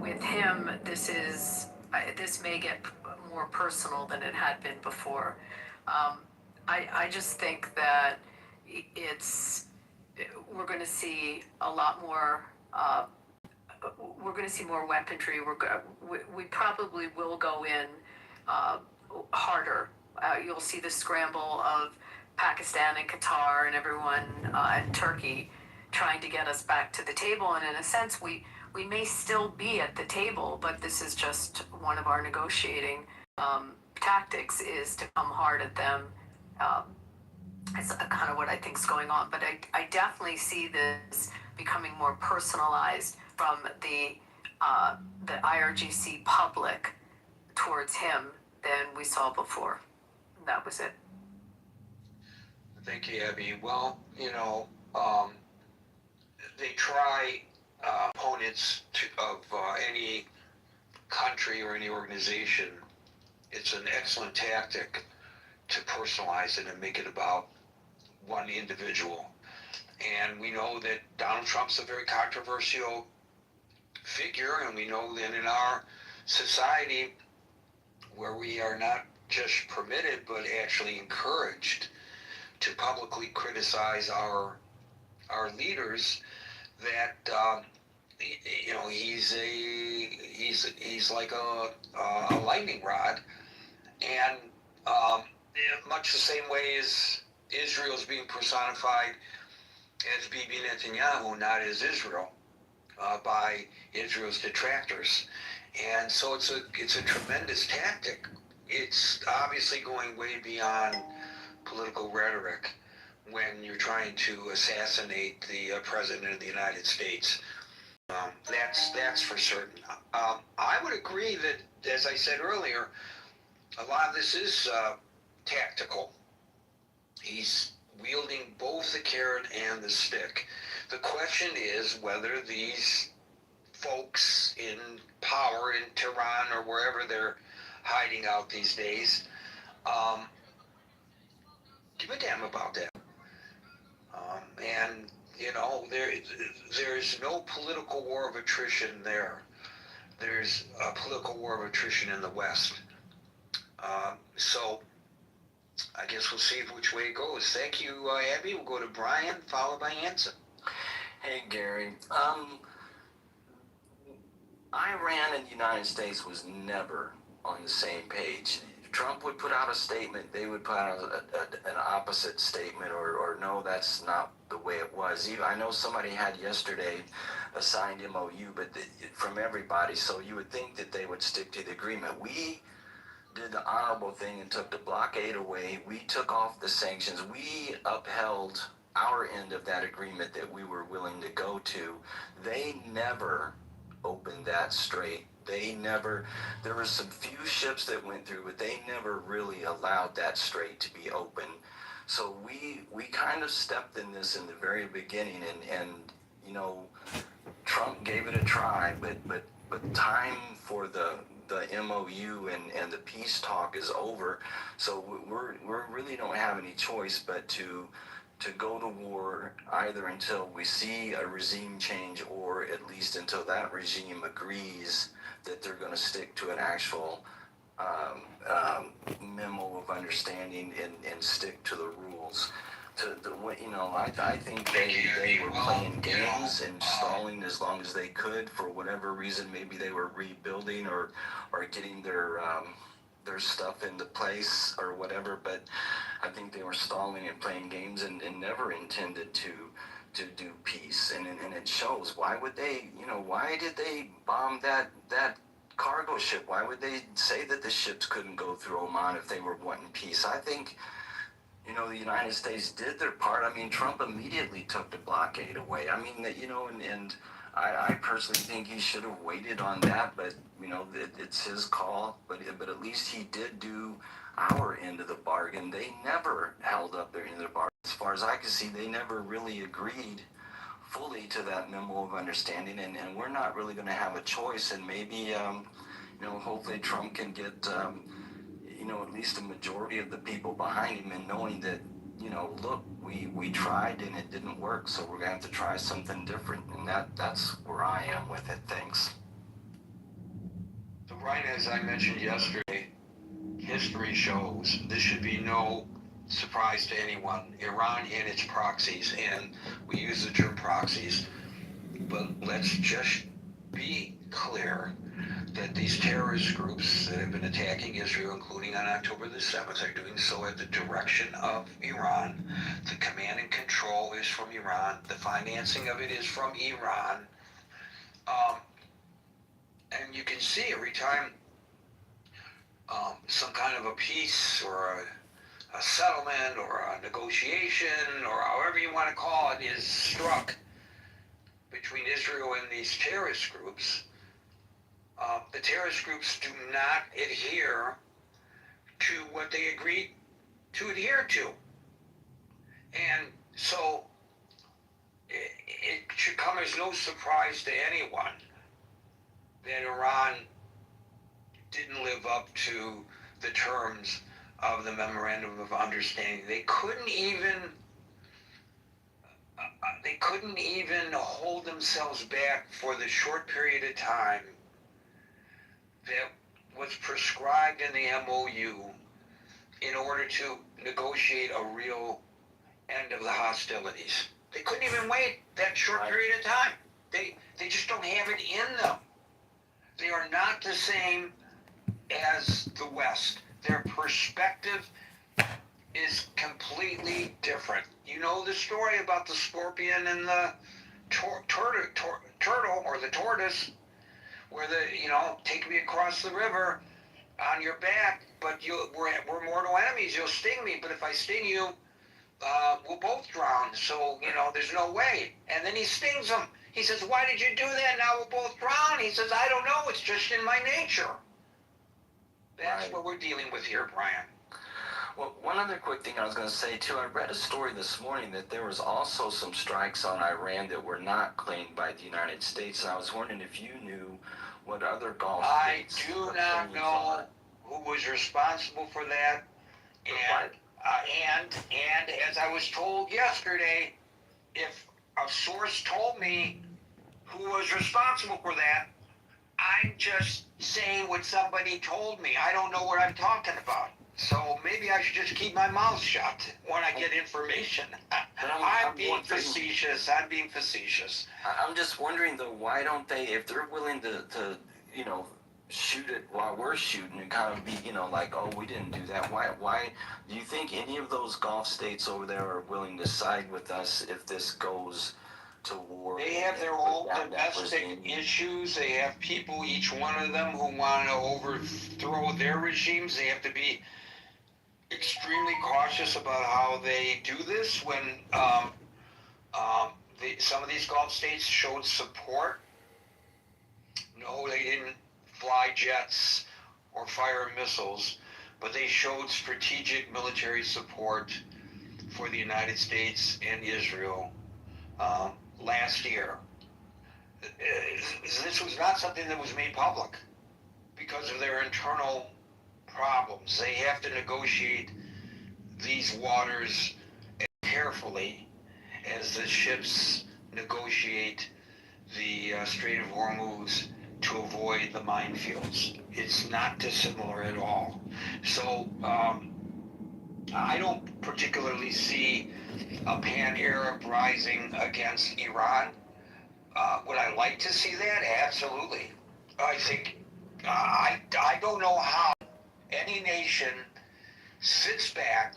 with him, this may get more personal than it had been before. I just think that it's we're going to see a lot more. We're going to see more weaponry. We probably will go in harder. You'll see the scramble of Pakistan and Qatar and everyone and Turkey trying to get us back to the table. And in a sense, we may still be at the table, but this is just one of our negotiating tactics, is to come hard at them. It's kind of what I think is going on. But I definitely see this becoming more personalized from the IRGC public towards him than we saw before. And that was it. Thank you, Abby. Well, they try opponents of any country or any organization. It's an excellent tactic to personalize it and make it about one individual. And we know that Donald Trump's a very controversial figure, and we know that in our society, where we are not just permitted but actually encouraged to publicly criticize our leaders, that he's like a lightning rod, and much the same way as Israel is being personified as Bibi Netanyahu, not as Israel, by Israel's detractors. And so it's a tremendous tactic. It's obviously going way beyond political rhetoric when you're trying to assassinate the President of the United States. That's for certain. I would agree that, as I said earlier, a lot of this is tactical. He's wielding both the carrot and the stick. The question is whether these folks in power in Tehran or wherever they're hiding out these days give a damn about that. And there's no political war of attrition there. There's a political war of attrition in the West. So I guess we'll see which way it goes. Thank you, Abby. We'll go to Brian, followed by Anson. Hey, Gary. Iran and the United States was never on the same page. Trump would put out a statement, they would put out an opposite statement, or no, that's not the way it was. I know somebody had yesterday a signed MOU, but from everybody, so you would think that they would stick to the agreement. We did the honorable thing and took the blockade away. We took off the sanctions. We upheld our end of that agreement that we were willing to go to. They never opened that straight. There were some few ships that went through, but they never really allowed that strait to be open. So we kind of stepped in this in the very beginning, and Trump gave it a try, but time for the MOU and the peace talk is over. So we really don't have any choice but to go to war, either until we see a regime change, or at least until that regime agrees that they're going to stick to an actual memo of understanding and stick to the rules. I think they were playing games and stalling as long as they could for whatever reason. Maybe they were rebuilding or getting their stuff into place or whatever, but I think they were stalling and playing games and never intended to do peace, and it shows. Why would they, why did they bomb that cargo ship? Why would they say that the ships couldn't go through Oman if they were wanting peace? I think, the United States did their part. I mean, Trump immediately took the blockade away. I mean, and I personally think he should have waited on that, but, it's his call, but at least he did do our end of the bargain. They never held up their end of the bargain. As far as I can see, they never really agreed fully to that memo of understanding, and we're not really going to have a choice. And maybe, hopefully Trump can get, at least a majority of the people behind him, and knowing that, look, we tried and it didn't work, so we're going to have to try something different. And that's where I am with it. Thanks. Brian, as I mentioned yesterday, history shows this should be no surprise to anyone. Iran and its proxies, and we use the term proxies, but let's just be clear that these terrorist groups that have been attacking Israel, including on October the 7th, are doing so at the direction of Iran. The command and control is from Iran. The financing of it is from Iran. And you can see every time some kind of a peace or a settlement or a negotiation or however you want to call it is struck between Israel and these terrorist groups, the terrorist groups do not adhere to what they agreed to adhere to. And so it should come as no surprise to anyone that Iran didn't live up to the terms of the memorandum of understanding. They couldn't even hold themselves back for the short period of time that was prescribed in the MOU in order to negotiate a real end of the hostilities. They couldn't even wait that short period of time. They just don't have it in them. They are not the same as the West. Their perspective is completely different. You know the story about the scorpion and the turtle or the tortoise, where take me across the river on your back, but we're mortal enemies. You'll sting me, but if I sting you, we'll both drown. So there's no way. And then he stings him. He says, "Why did you do that? Now we'll both drown." He says, "I don't know. It's just in my nature." That's what we're dealing with here, Brian. Well, one other quick thing I was going to say, too, I read a story this morning that there was also some strikes on Iran that were not claimed by the United States, and I was wondering if you knew what other Gulf states... I do not know who was responsible for that, and as I was told yesterday, if a source told me who was responsible for that, I'm just saying what somebody told me. I don't know what I'm talking about. So maybe I should just keep my mouth shut when I get information. I'm being facetious. I'm just wondering, though, why don't they, if they're willing to shoot it while we're shooting and kind of be, like, oh, we didn't do that. Why do you think any of those Gulf states over there are willing to side with us if this goes to war? They have their own domestic issues. They have people, each one of them, who want to overthrow their regimes. They have to be extremely cautious about how they do this. When some of these Gulf states showed support, no, they didn't fly jets or fire missiles, but they showed strategic military support for the United States and Israel last year. This was not something that was made public because of their internal problems. They have to negotiate these waters carefully as the ships negotiate the Strait of Hormuz to avoid the minefields. It's not dissimilar at all. So I don't particularly see a pan-Arab rising against Iran. Would I like to see that? Absolutely. I think I don't know how any nation sits back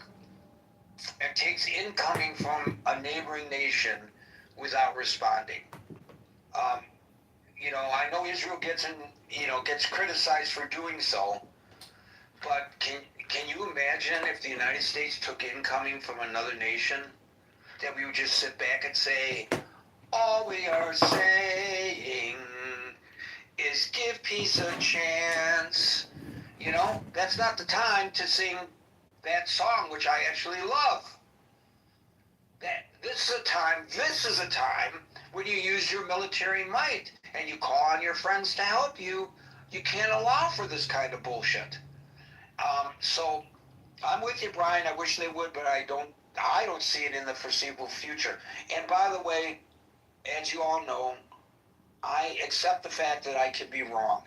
and takes incoming from a neighboring nation without responding. I know Israel gets criticized for doing so, but can you imagine if the United States took incoming from another nation, that we would just sit back and say, all we are saying is give peace a chance? That's not the time to sing that song, which I actually love. This is a time when you use your military might and you call on your friends to help you. You can't allow for this kind of bullshit. So I'm with you, Brian. I wish they would, but I don't see it in the foreseeable future. And by the way, as you all know, I accept the fact that I could be wrong.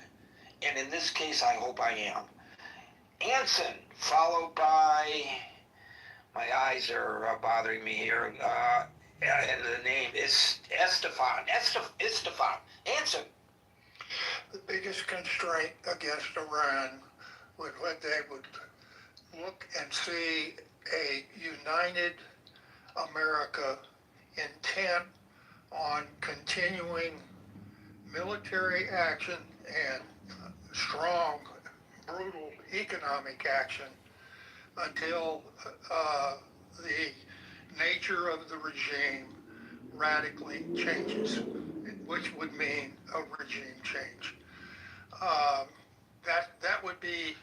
and in this case, I hope I am. Anson, followed by, my eyes are bothering me here, and the name is Estefan. Anson. The biggest constraint against Iran would when they would look and see a united America intent on continuing military action and strong, brutal economic action until the nature of the regime radically changes, which would mean a regime change. Um, that would be.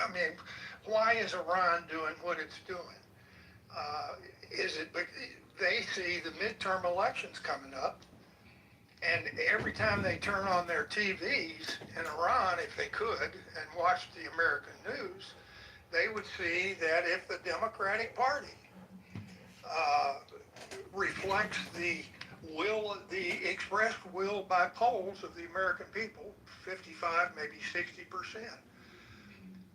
I mean, why is Iran doing what it's doing? Is it they see the midterm elections coming up, and every time they turn on their TVs in Iran, if they could, and watch the American news, they would see that if the Democratic Party uh, reflects the expressed will by polls of the American people, 55, maybe 60%,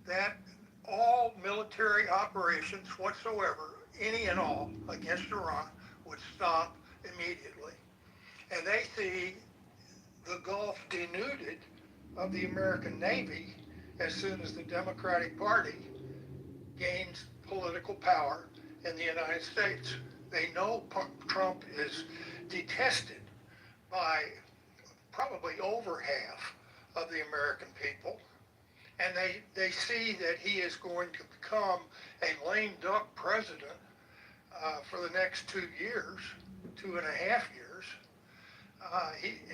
that all military operations whatsoever, any and all, against Iran would stop immediately. And they see the Gulf denuded of the American Navy as soon as the Democratic Party gains political power in the United States. They know Trump is detested by probably over half of the American people, and they see that he is going to become a lame duck president for the next 2 years, 2.5 years.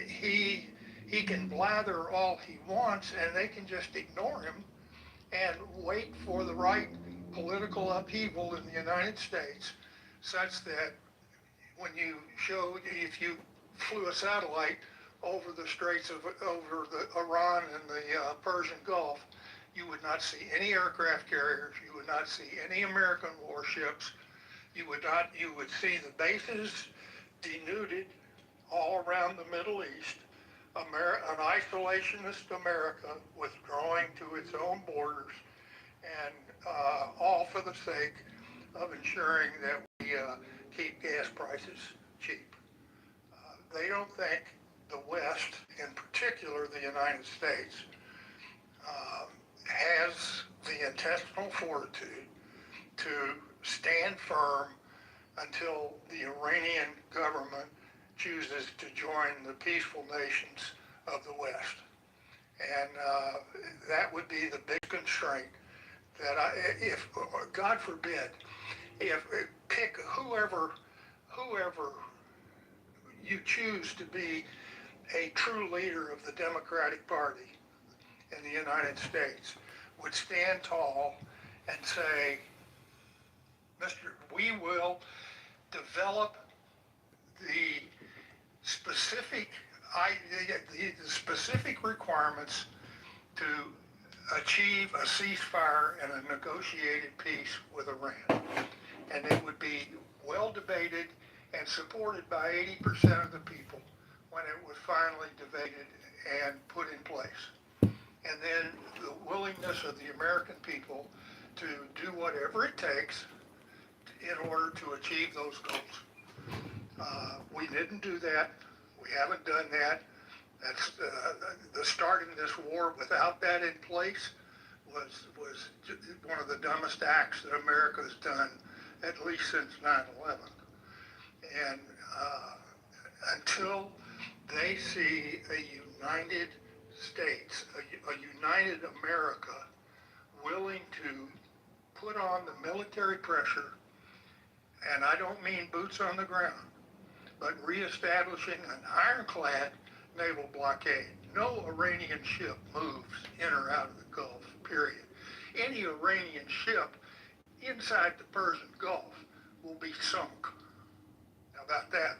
He can blather all he wants, and they can just ignore him and wait for the right political upheaval in the United States, such that if you flew a satellite over the Straits over the Iran and the Persian Gulf, you would not see any aircraft carriers. You would not see any American warships. You would see the bases denuded all around the Middle East. An isolationist America withdrawing to its own borders, and all for the sake of ensuring that we keep gas prices cheap. They don't think the West, in particular the United States, has the intestinal fortitude to stand firm until the Iranian government chooses to join the peaceful nations of the West. And that would be the big constraint that if God forbid, if pick whoever you choose to be a true leader of the Democratic Party in the United States, would stand tall and say, we will develop the specific the specific requirements to achieve a ceasefire and a negotiated peace with Iran. And it would be well debated and supported by 80% of the people when it was finally debated and put in place. And then the willingness of the American people to do whatever it takes in order to achieve those goals. We didn't do that. We haven't done that. That's the starting this war without that in place was one of the dumbest acts that America has done, at least since 9/11. And until they see a united states, a united America willing to put on the military pressure, and I don't mean boots on the ground, but reestablishing an ironclad naval blockade. No Iranian ship moves in or out of the Gulf, period. Any Iranian ship inside the Persian Gulf will be sunk. How about that?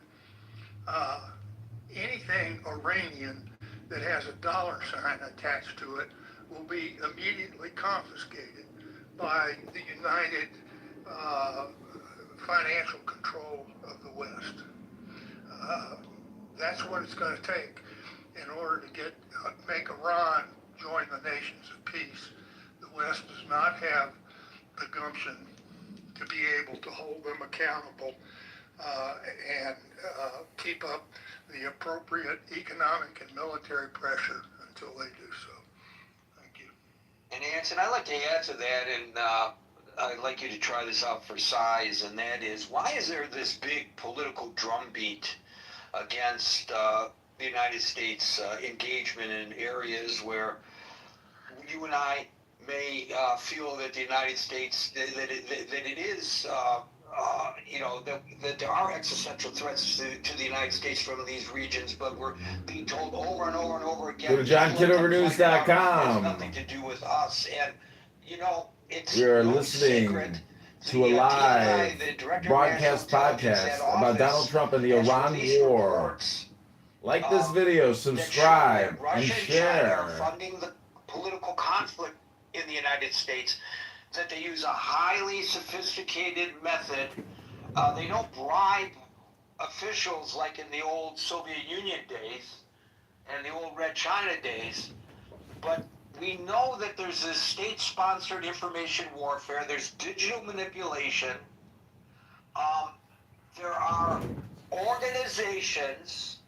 Anything Iranian that has a dollar sign attached to it will be immediately confiscated by the united financial control of the West. That's what it's going to take in order to make Iran join U.S. does not have the gumption to be able to hold them accountable and keep up the appropriate economic and military pressure until they do so. Thank you. And Anson, I'd like to add to that, and I'd like you to try this out for size, and that is, why is there this big political drumbeat against the United States engagement in areas where you and I may feel that the United States, that it is, that there are existential threats to the United States from these regions, but we're being told over and over and over again. Go to JohnKitoverNews.com. It has nothing to do with us, and it's We are no listening secret to a live broadcast podcast about Donald Trump and the Iran war. Like this video, subscribe, and share. Are funding the political conflict in the United States, that they use a highly sophisticated method. They don't bribe officials like in the old Soviet Union days and the old Red China days, but we know that there's this state-sponsored information warfare, there's digital manipulation, there are organizations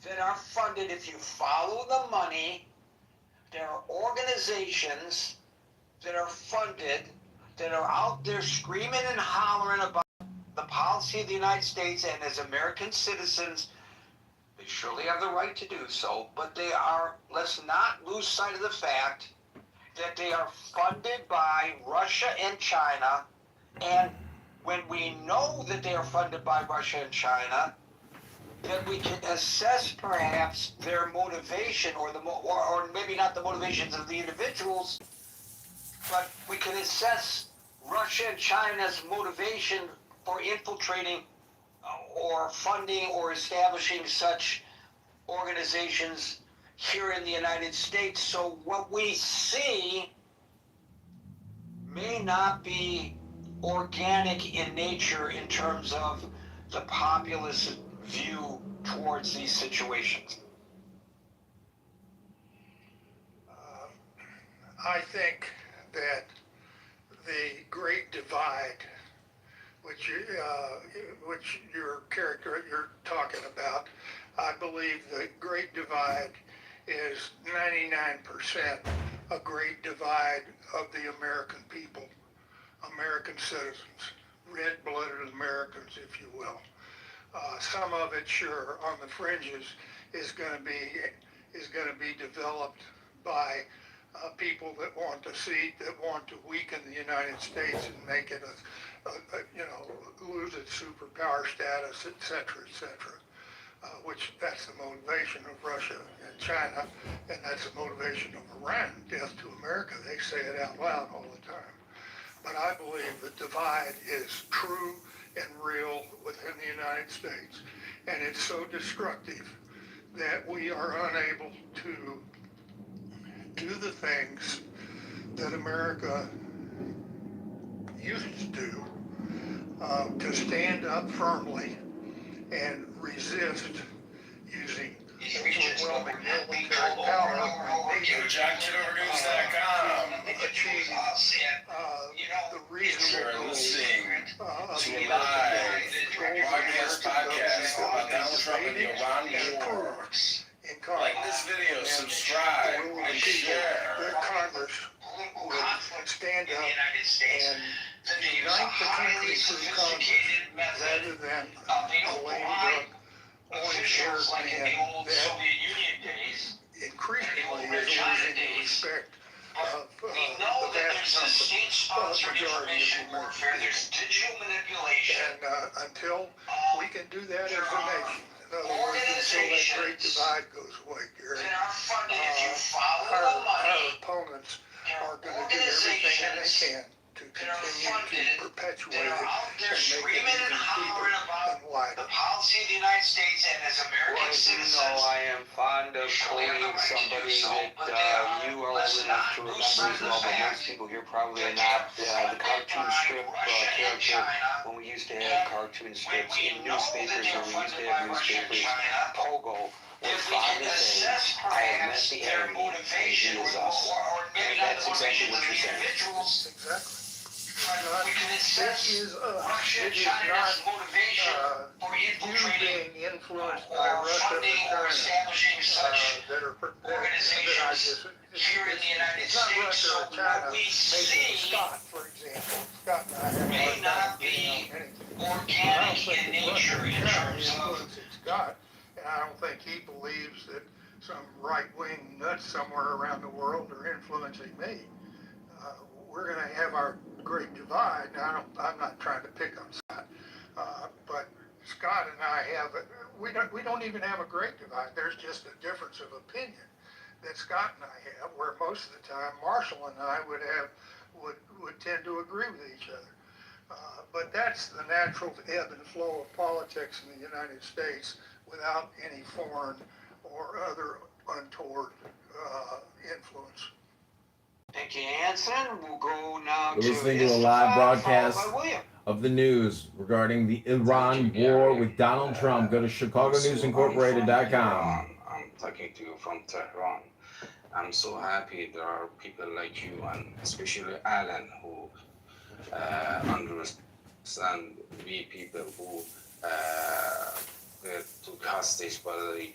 that are funded, if you follow the money, there are organizations that are funded, that are out there screaming and hollering about the policy of the United States, and as American citizens, they surely have the right to do so, but they are, let's not lose sight of the fact that they are funded by Russia and China, and when we know that they are funded by Russia and China, then we can assess perhaps their motivation, or maybe not the motivations of the individuals, but we can assess Russia and China's motivation for infiltrating or funding or establishing such organizations here in the United States. So what we see may not be organic in nature in terms of the populist view towards these situations. I think that the Great Divide, which you're talking about, I believe the Great Divide is 99% a great divide of the American people, American citizens, red-blooded Americans, if you will. Some of it, sure, on the fringes, is going to be developed by people that want a seat, that want to weaken the United States and make it lose its superpower status, et cetera, which that's the motivation of Russia and China, and that's the motivation of Iran, death to America. They say it out loud all the time. But I believe the divide is true and real within the United States, and it's so destructive that we are unable to do the things that America used to do, to stand up firmly and resist using overwhelming military power to achieve the reasonable goals of the Broadcast podcast about Donald Trump and the Iran war. Like this video, subscribe, and share. That Congress would stand up and unite the country through Congress rather than a lame duck, orange-haired man that increasingly is losing the respect of the vast majority of the American people. And until we can do that as a nation, in other words, until that great divide goes away, Gary, our opponents are going to do everything that they can to continue to perpetuate it and make it even deeper and wider. The policy of the United States, and as American citizens, I am fond of especially somebody that you are old enough to remember as well, but most people here probably are not. The cartoon strip character, when we used to have cartoon strips in newspapers, or we used to have newspapers, Pogo was fond to say, I have met the enemy, and he is us. And that's exactly what you're saying. Exactly. This is Russia, it is not you being influenced by Russia or China that are organizations here in the United States. It's not Russia or China making Scott, for example. Scott and I have may not be organic in nature in terms of Scott, and I don't think he believes that some right-wing nuts somewhere around the world are influencing me. We're going to have our great divide. Now, I'm not trying to pick on Scott, but Scott and I we don't even have a great divide. There's just a difference of opinion that Scott and I have, where most of the time Marshall and I would tend to agree with each other. But that's the natural ebb and flow of politics in the United States without any foreign or other untoward influence. Thank you, Anson. We'll go now We're to listening to a live broadcast William. of the news regarding the Iran war with Donald Trump. Go to ChicagoNewsIncorporated.com. I'm talking to you from Tehran. I'm so happy there are people like you, and especially Alan, who understand we people who took hostage by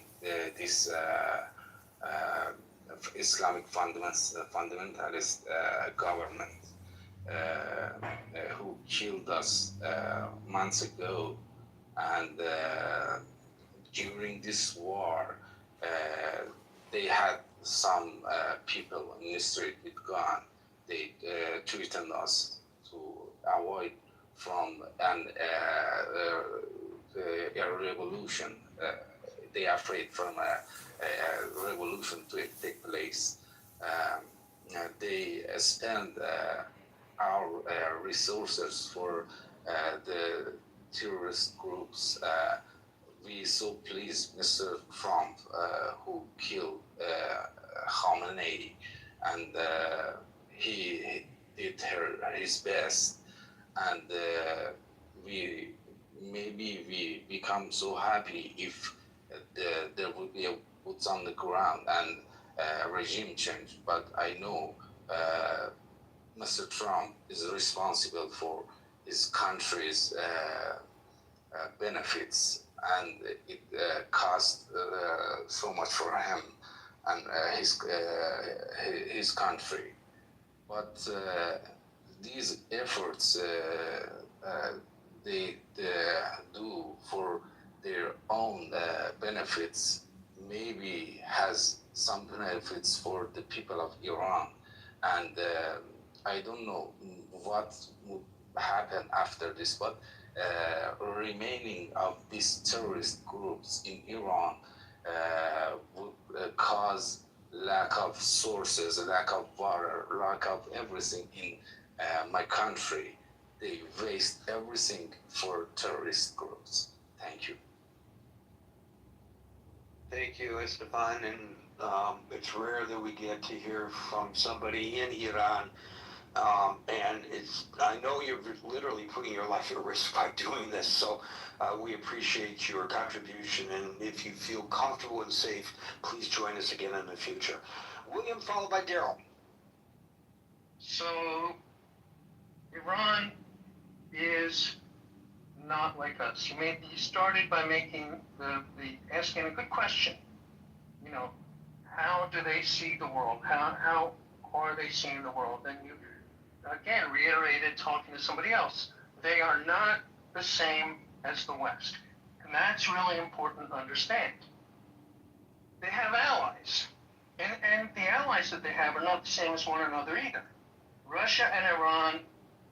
this Islamic fundamentalist government who killed us months ago. And during this war, they had some people in the street with gun. They threatened us to avoid from a revolution. They are afraid from a revolution to take place. They spend our resources for the terrorist groups. We so pleased Mr. Trump, who killed Khamenei, and he did his best, and we become so happy if there would be a boots on the ground and regime change. But I know Mr. Trump is responsible for his country's benefits, and it cost so much for him and his country. But these efforts they do for their own benefits maybe has some benefits for the people of Iran, and I don't know what would happen after this, but remaining of these terrorist groups in Iran would cause lack of sources, lack of water, lack of everything in my country. They waste everything for terrorist groups. Thank you. Thank you, Esteban. And it's rare that we get to hear from somebody in Iran. And I know you're literally putting your life at risk by doing this. So we appreciate your contribution. And if you feel comfortable and safe, please join us again in the future. William, followed by Daryl. So Iran is not like us. You started by making asking a good question. You know, how do they see the world? How are they seeing the world? And you again reiterated talking to somebody else. They are not the same as the West, and that's really important to understand. They have allies, and the allies that they have are not the same as one another either. Russia and Iran,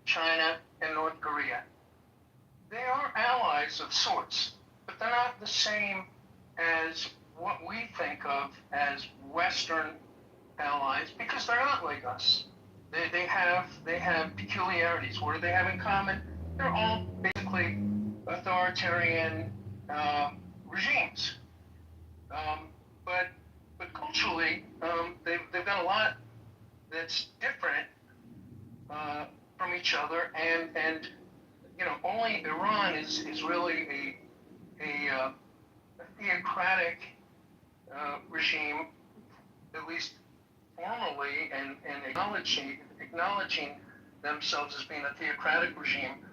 China and North Korea. They are allies of sorts, but they're not the same as what we think of as Western allies, because they're not like us. They have peculiarities. What do they have in common? They're all basically authoritarian regimes. But but culturally, they've got a lot that's different from each other, and only Iran is really a theocratic regime, at least formally, and acknowledging themselves as being a theocratic regime.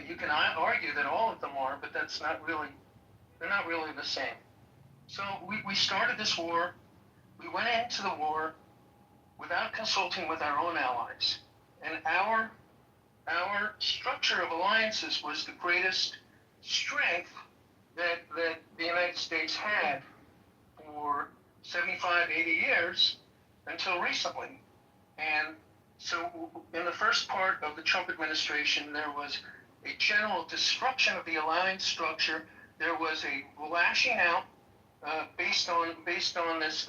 You can argue that all of them are, but they're not really the same. So we started this war. We went into the war without consulting with our own allies, and our structure of alliances was the greatest strength that the United States had for 75, 80 years until recently. And so in the first part of the Trump administration, there was a general destruction of the alliance structure. There was a lashing out based on this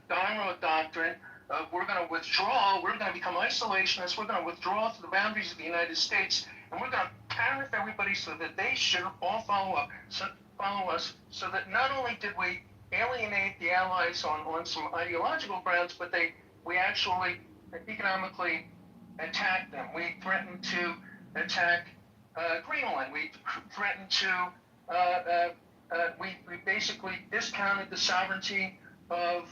Monroe doctrine. We're going to withdraw. We're going to become isolationists. We're going to withdraw to the boundaries of the United States, and we're going to tariff everybody so that they should all follow us. So that not only did we alienate the allies on some ideological grounds, but we actually economically attacked them. We threatened to attack Greenland. We threatened to we basically discounted the sovereignty of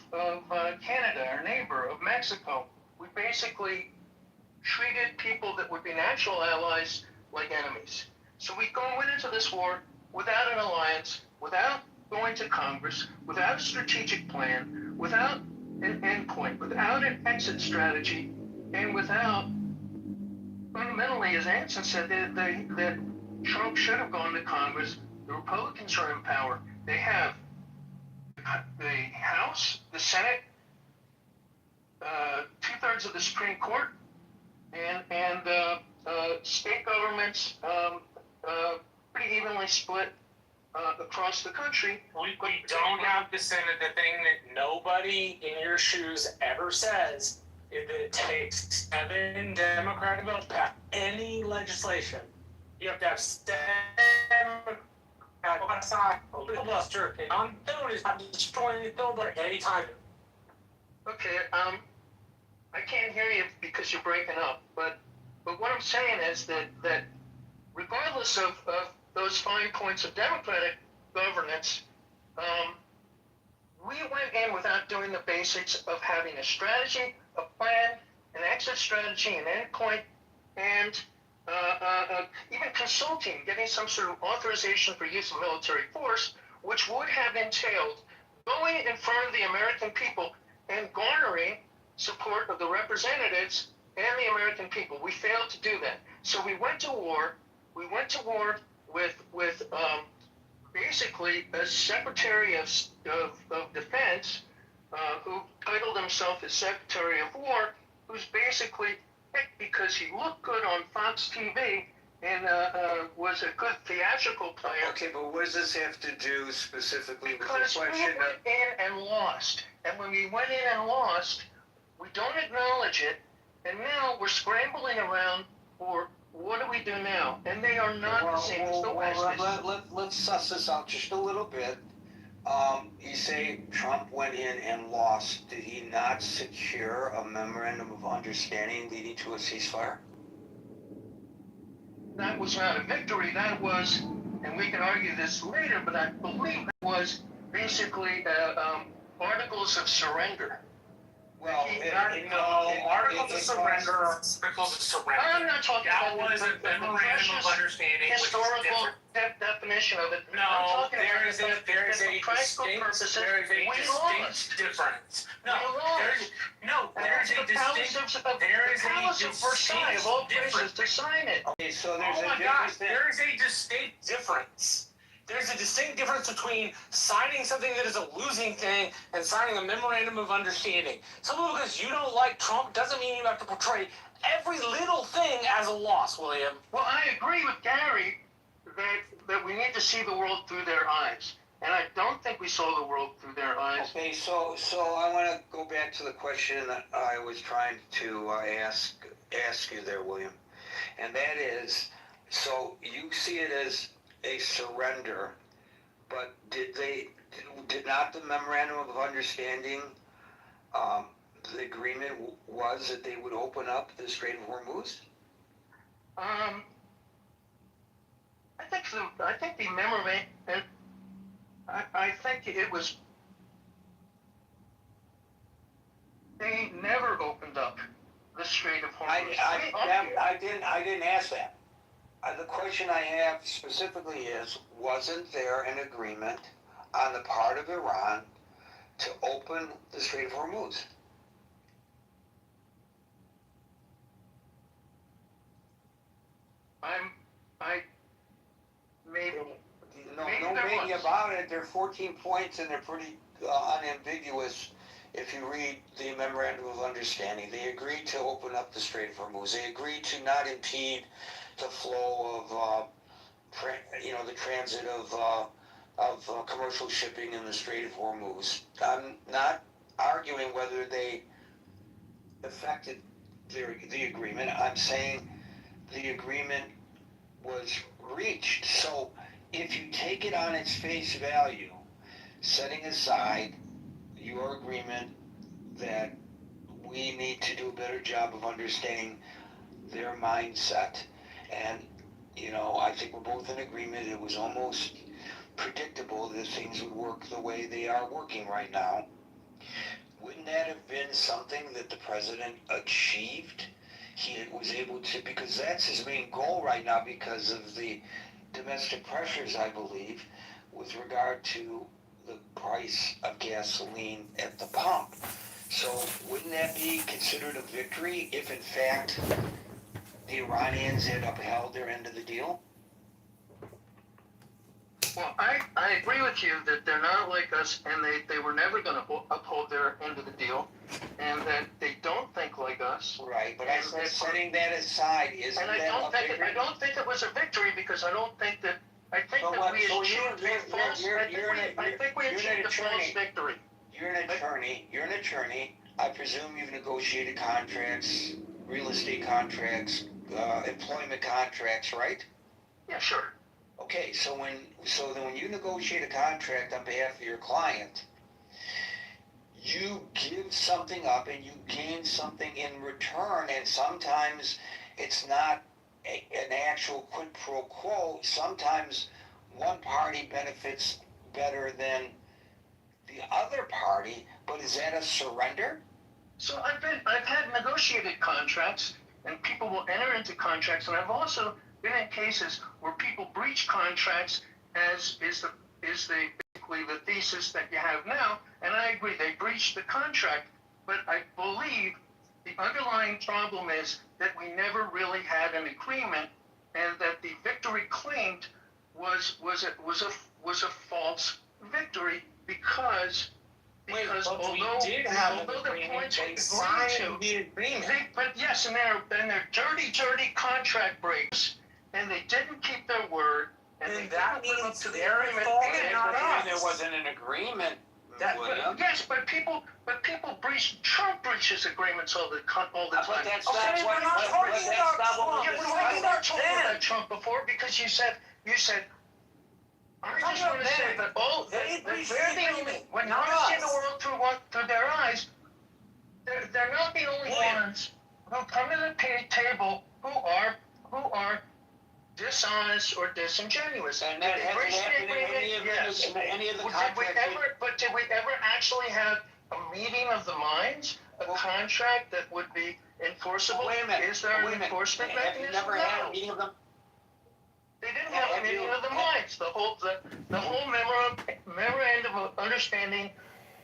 Canada, our neighbor, of Mexico. We basically treated people that would be natural allies like enemies. So we went into this war without an alliance, without going to Congress, without a strategic plan, without an endpoint, without an exit strategy, and without, fundamentally, as Anson said, that Trump should have gone to Congress. The Republicans are in power. They have the House, the Senate, 2/3 of the Supreme Court, and state governments pretty evenly split across the country. We don't have the Senate. The thing that nobody in your shoes ever says is that it takes 7 Democratic votes to pass any legislation. You have to have 7 a filibuster. I'm doing is I'm destroying the filibuster anytime. Okay, I can't hear you because you're breaking up, but what I'm saying is that regardless of those fine points of democratic governance, we went in without doing the basics of having a strategy, a plan, an exit strategy, an endpoint, and even consulting, getting some sort of authorization for use of military force, which would have entailed going in front of the American people and garnering support of the representatives and the American people. We failed to do that. So we went to war. We went to war with basically a Secretary of Defense who titled himself as Secretary of War, who's basically picked because he looked good on Fox TV and was a good theatrical player. Okay, but what does this have to do specifically with the Because we question? went in and lost. And when we went in and lost, we don't acknowledge it. And now we're scrambling around for what do we do now? And they are not the same as the West. Let's suss this out just a little bit. You say Trump went in and lost. Did he not secure a memorandum of understanding leading to a ceasefire? That was not a victory. That was, and we can argue this later, but I believe that was basically articles of surrender. Well, Articles of surrender. I'm not talking That about was a memorandum of understanding, which is historical different. Definition of it. I'm No, talking there about is a practical purposes. distinct difference. No, there's a The palace of Versailles, of all places, to sign it. Okay, so there's Oh a my God, difference. there is a distinct difference. There's a distinct difference between signing something that is a losing thing and signing a memorandum of understanding. Simply because you don't like Trump doesn't mean you have to portray every little thing as a loss, William. Well, I agree with Gary that we need to see the world through their eyes. And I don't think we saw the world through their eyes. Okay, so I want to go back to the question that I was trying to ask you there, William, and that is, so you see it as a surrender, but did they did not the memorandum of understanding, the agreement was that they would open up the Strait of Hormuz? I think the memorandum. I think it was. They never opened up the Strait of Hormuz. I didn't ask that. The question I have specifically is, wasn't there an agreement on the part of Iran to open the Strait of Hormuz? Maybe. No, Maybe no there maybe was. about it. There are 14 points and they're pretty unambiguous if you read the memorandum of understanding. They agreed to open up the Strait of Hormuz. They agreed to not impede the flow of, the transit of commercial shipping in the Strait of Hormuz. I'm not arguing whether they affected the agreement. I'm saying the agreement was reached. So if you take it on its face value, setting aside your agreement that we need to do a better job of understanding their mindset, and I think we're both in agreement it was almost predictable that things would work the way they are working right now. Wouldn't that have been something that the president achieved? He was able to, because that's his main goal right now because of the domestic pressures, I believe, with regard to the price of gasoline at the pump. So wouldn't that be considered a victory if in fact the Iranians had upheld their end of the deal? Well, I agree with you that they're not like us, and they were never going to uphold their end of the deal, and that they don't think like us. Right, but I said setting that aside, isn't that a victory? I don't think it was a victory because I don't think that. I think So that what- we so achieved a false. I think we achieved a false victory. You're an attorney. I presume you've negotiated contracts, real estate contracts, employment contracts, right? Yeah, sure. Okay, so then when you negotiate a contract on behalf of your client, you give something up and you gain something in return, and sometimes it's not an actual quid pro quo. Sometimes one party benefits better than the other party, but is that a surrender? So I've had negotiated contracts, and people will enter into contracts, and I've also been in cases where people breach contracts, as is basically the thesis that you have now, and I agree they breached the contract, but I believe the underlying problem is that we never really had an agreement, and that the victory claimed was a false victory because although we did have an although the agreement, points they we signed agreed to, the agreement. but yes, and they're dirty contract breaks, and they didn't keep their word, and they that didn't live up means to the they're agreement. fault and and not us. There wasn't an agreement, William. Yes, but people breach. Trump breaches agreements all the time. But that's Okay, not we're not talking that's about not what Yeah, we're but we discussing. were talking about Trump before because you said. I just want to say that They they're breached the the only. agreement, When you not want to see us. the world through their eyes, they're not the only William. ones who come to the table who are dishonest or disingenuous. And that Did they hasn't breach the happened in agreement? any of Yes. any of the Well, contracts. did we ever actually have a meeting of the minds, a contract that would be enforceable? Wait a minute. Is there an enforcement Have you mechanism? never had a No. meeting of them? They didn't have a meeting of the minds. The whole memorandum of understanding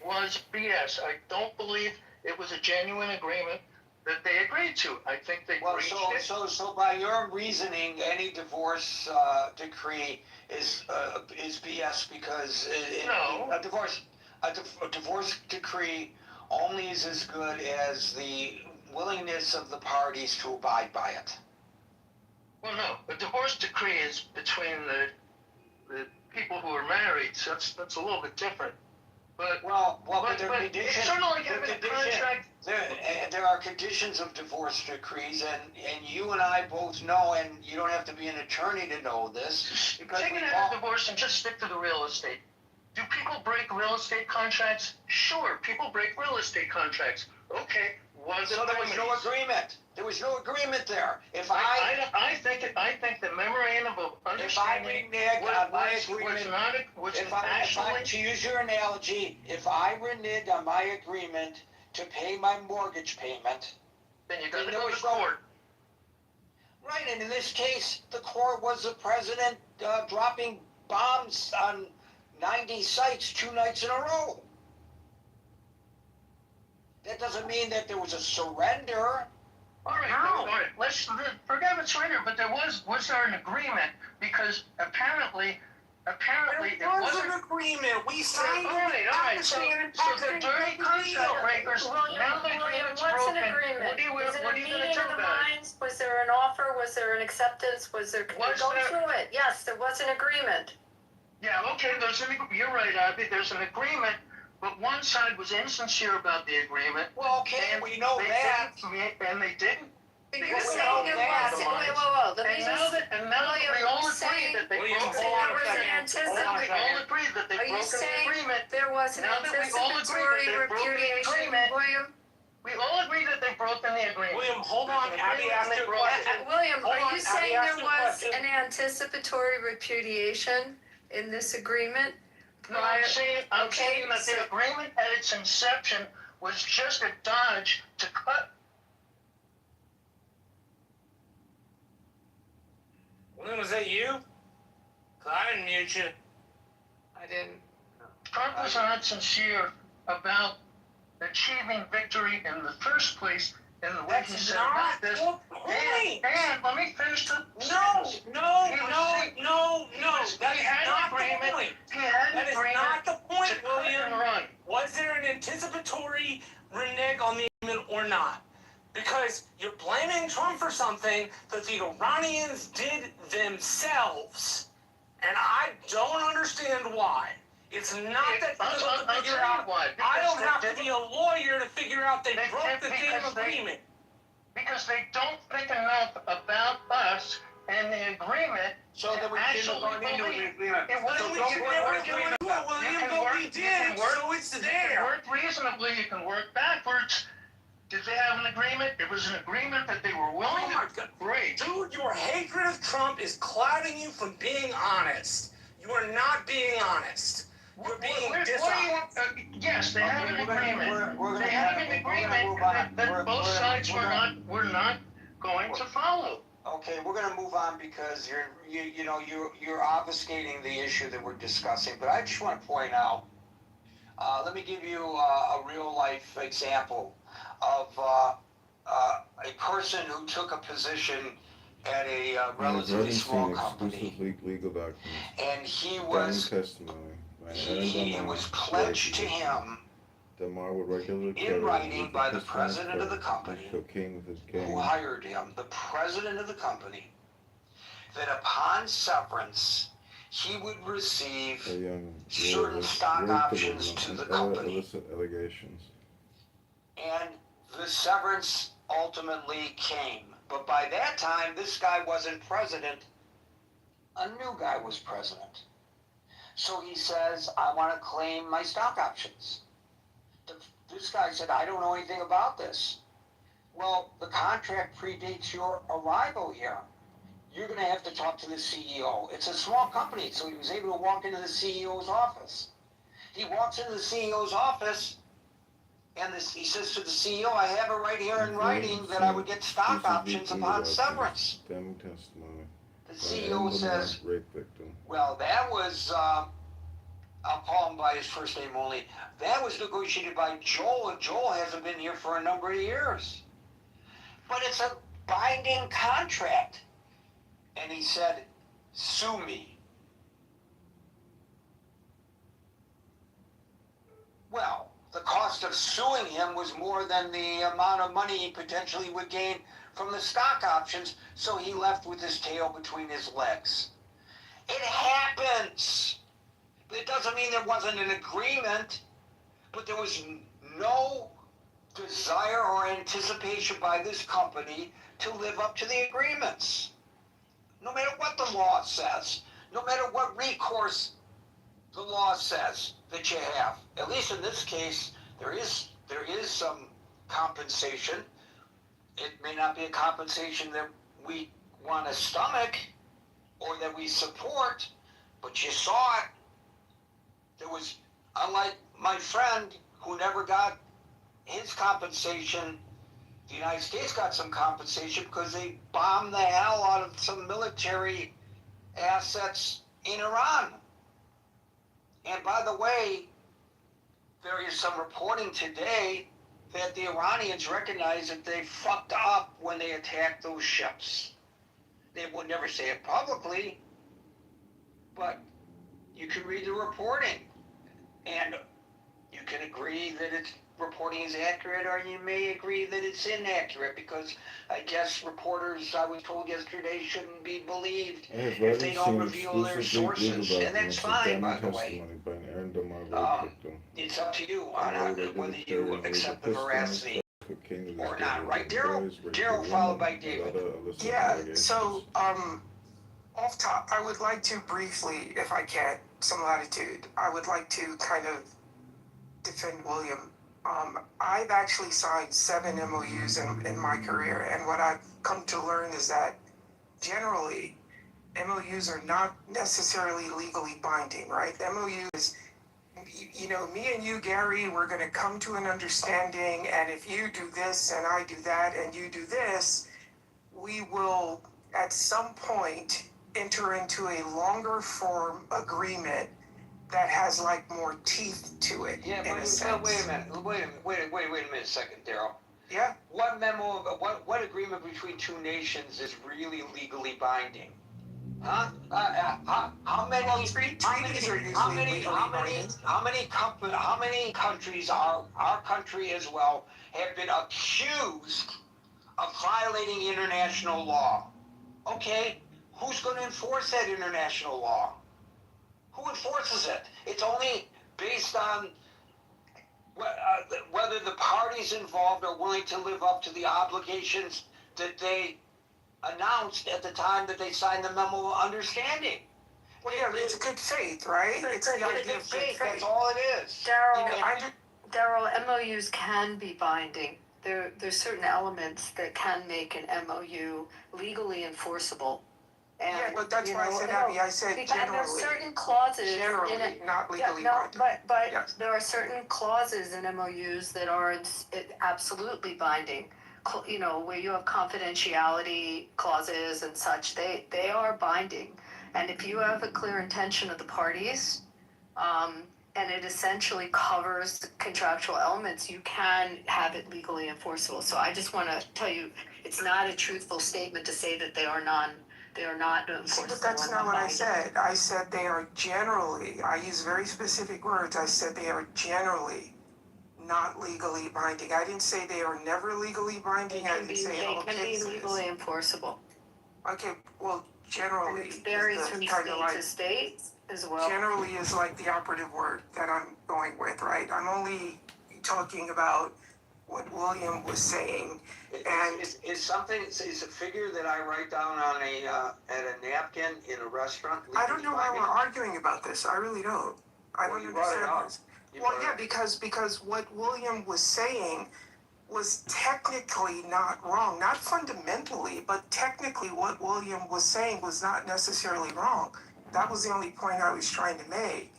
was BS. I don't believe it was a genuine agreement that they agreed to. I think they breached it. So by your reasoning, any divorce decree is BS because No. a divorce decree only is as good as the willingness of the parties to abide by it. Well, no. A divorce decree is between the people who are married, so that's a little bit different. But but there are it's conditions. sort of like having a contract. There are conditions of divorce decrees, and you and I both know, and you don't have to be an attorney to know this. Because Take it out of divorce and just stick to the real estate. Do people break real estate contracts? Sure, people break real estate contracts. Okay, was it So there was no remedies? agreement. There was no agreement there. If I think the memorandum of if I understanding renege on my was agreement, not if I, to use your analogy, if I renege on my agreement to pay my mortgage payment, then you got to then there go to was no- court. right, and in this case, the court was the president dropping bombs on 90 sites 2 nights in a row. That doesn't mean that there was a surrender. All right, No. all right. Let's forget it's later, but was there an agreement? Because apparently There it was wasn't. an agreement. We signed All right. it. So the dirty contract breakers. Now the agreement's What's broken. an agreement? What Is it are a you going to meeting do of the about it? minds? Was there an offer? Was there an acceptance? Was there? Was Go there- through it. Yes, there was an agreement. Yeah, okay. You're right, Abby. There's an agreement, but one side was insincere about the agreement. Well, okay, And we know that. They didn't. You're Because saying we it all was. know Wait, that. whoa. Let me And now just. that we all you're agree saying- that they William, broke hold the on a agreement. second. Hold on, we all agree that they Are you broke the saying agreement. there was an Now that we all agree that anticipatory they broke the repudiation, agreement. William? We all agree that they've broken the agreement. William, hold on. There's an Abby agreement asked and you they a broke it. question. William, Hold are on, you Abby saying asked there you a was question. an anticipatory repudiation in this agreement? No, I'm Okay, saying that so- the agreement at its inception was just a dodge to cut. William, was that you? 'Cause I didn't mute you. I didn't. Trump was not sincere about achieving victory in the first place in the way he That's said not about this. the point. And let me finish the No, sentence. no, He was no, saying- no, he no. was- That he is had an not the agreement. point. He had That an is agreement not the to point, cut and William. run. Was there an anticipatory renege on the agreement or not? Because you're blaming Trump for something that the Iranians did themselves. And I don't understand why. It's not that I'll difficult to tell figure you out. why. I don't Because have they to be a lawyer to figure out they They broke did the because damn they- agreement. Because they don't think enough about us and the agreement. So that we shouldn't have gone into an agreement. It wasn't So We don't can go never into do an it, agreement. William, but we did, so it's You can there. work reasonably, you can work backwards. Did they have an agreement? It was an agreement that they were willing Oh my to. God. Great. Dude, your hatred of Trump is clouding you from being honest. You are not being honest. You're being dishonest. Yes, they have an Okay, we're gonna- agreement. we're gonna They have move an on. We're gonna agreement move on. that We're- both we're- sides we're were not going to follow. Okay, we're gonna move on because you're obfuscating the issue that we're discussing. But I just want to point out. Let me give you a real life example of a person who took a position at a relatively small company, Exclusive legal documents. and he Diamond was testimony by it Adam was Damar, pledged to Gray him Damar would regularly in credit writing with by the his president of the transfer company, cocaine with his who gang. hired him, the president of the company, that upon severance he would receive A young certain stock options to the company. illicit allegations. And the severance ultimately came. But by that time, this guy wasn't president. A new guy was president. So he says, I want to claim my stock options. This guy said, I don't know anything about this. Well, the contract predates your arrival here. You're going to have to talk to the CEO. It's a small company, so he was able to walk into the CEO's office. He walks into the CEO's office, and he says to the CEO, I have it right here in writing that I would get stock options upon severance. Diamond testimony. The by CEO Adam Damar, says, rape victim. well, that was, I'll call him by his first name only, that was negotiated by Joel, and Joel hasn't been here for a number of years. But it's a binding contract. And he said, sue me. Well, the cost of suing him was more than the amount of money he potentially would gain from the stock options, so he left with his tail between his legs. It happens. It doesn't mean there wasn't an agreement, but there was no desire or anticipation by this company to live up to the agreements. No matter what the law says, no matter what recourse the law says that you have. At least in this case, there is some compensation. It may not be a compensation that we want to stomach or that we support, but you saw it. There was, unlike my friend who never got his compensation, the United States got some compensation because they bombed the hell out of some military assets in Iran. And by the way, there is some reporting today that the Iranians recognize that they fucked up when they attacked those ships. They would never say it publicly, but you can read the reporting, and you can agree that its reporting is accurate, or you may agree that it's inaccurate, because I guess reporters, I was told yesterday, shouldn't be believed if they don't reveal their sources, and that's fine, by the way. It's up to you on whether you accept the veracity or not, right? Daryl followed by David. Yeah, so off top, I would like to briefly, if I can, some latitude, I would like to kind of defend William. I've actually signed 7 MOUs in my career, and what I've come to learn is that generally MOUs are not necessarily legally binding, right? The MOU is, you know, me and you, Gary, we're going to come to an understanding, and if you do this and I do that and you do this, we will at some point enter into a longer form agreement that has like more teeth to it. Yeah, but wait a minute, wait a minute, second, Daryl. Yeah. What memo, what agreement between two nations is really legally binding? Huh? How many countries are, our country as well, have been accused of violating international law? Okay, who's going to enforce that international law? Who enforces it? It's only based on whether the parties involved are willing to live up to the obligations that they announced at the time that they signed the memo of understanding. Well, yeah, it's good faith, right? It's the idea of good faith. That's all it is. Daryl, MOUs can be binding. There's certain elements that can make an MOU legally enforceable. And, yeah, but that's why I said, Abby, I said generally. And there's certain clauses generally, in it, not legally binding. But yes. There are certain clauses in MOUs that are absolutely binding. You know, where you have confidentiality clauses and such, they are binding. And if you have a clear intention of the parties, and it essentially covers contractual elements, you can have it legally enforceable. So I just want to tell you, it's not a truthful statement to say that they are not enforceable. But that's not what I said. I said they are generally, I use very specific words, I said they are generally not legally binding. I didn't say they are never legally binding. I didn't say they can be legally enforceable. Okay, well, generally. And it varies from state to state as well. Generally is like the operative word that I'm going with, right? I'm only talking about what William was saying. And is a figure that I write down on at a napkin in a restaurant? I don't know why we're arguing about this. I really don't. I don't understand this. Well, yeah, because what William was saying was technically not wrong, not fundamentally, but technically what William was saying was not necessarily wrong. That was the only point I was trying to make.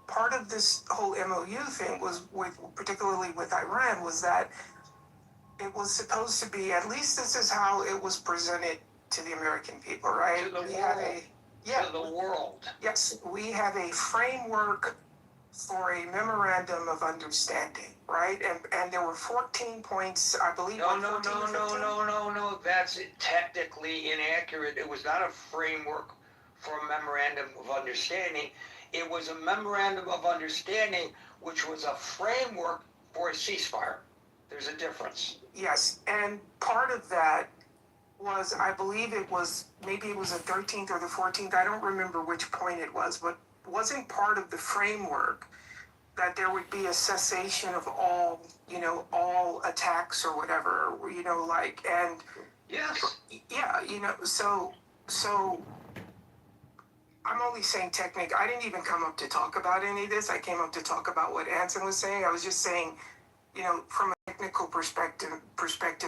Part of this whole MOU thing was particularly with Iran, was that it was supposed to be, at least this is how it was presented to the American people, right? To the world. Yes, we have a framework for a memorandum of understanding, right? And there were 14 points, I believe. No. That's technically inaccurate. It was not a framework for a memorandum of understanding. It was a memorandum of understanding, which was a framework for a ceasefire. There's a difference. Yes, and part of that was, I believe maybe it was the 13th or the 14th, I don't remember which point it was, but wasn't part of the framework that there would be a cessation of all attacks or whatever, Yes. Yeah, so I'm only saying technique. I didn't even come up to talk about any of this. I came up to talk about what Anson was saying. I was just saying, from a technical perspective,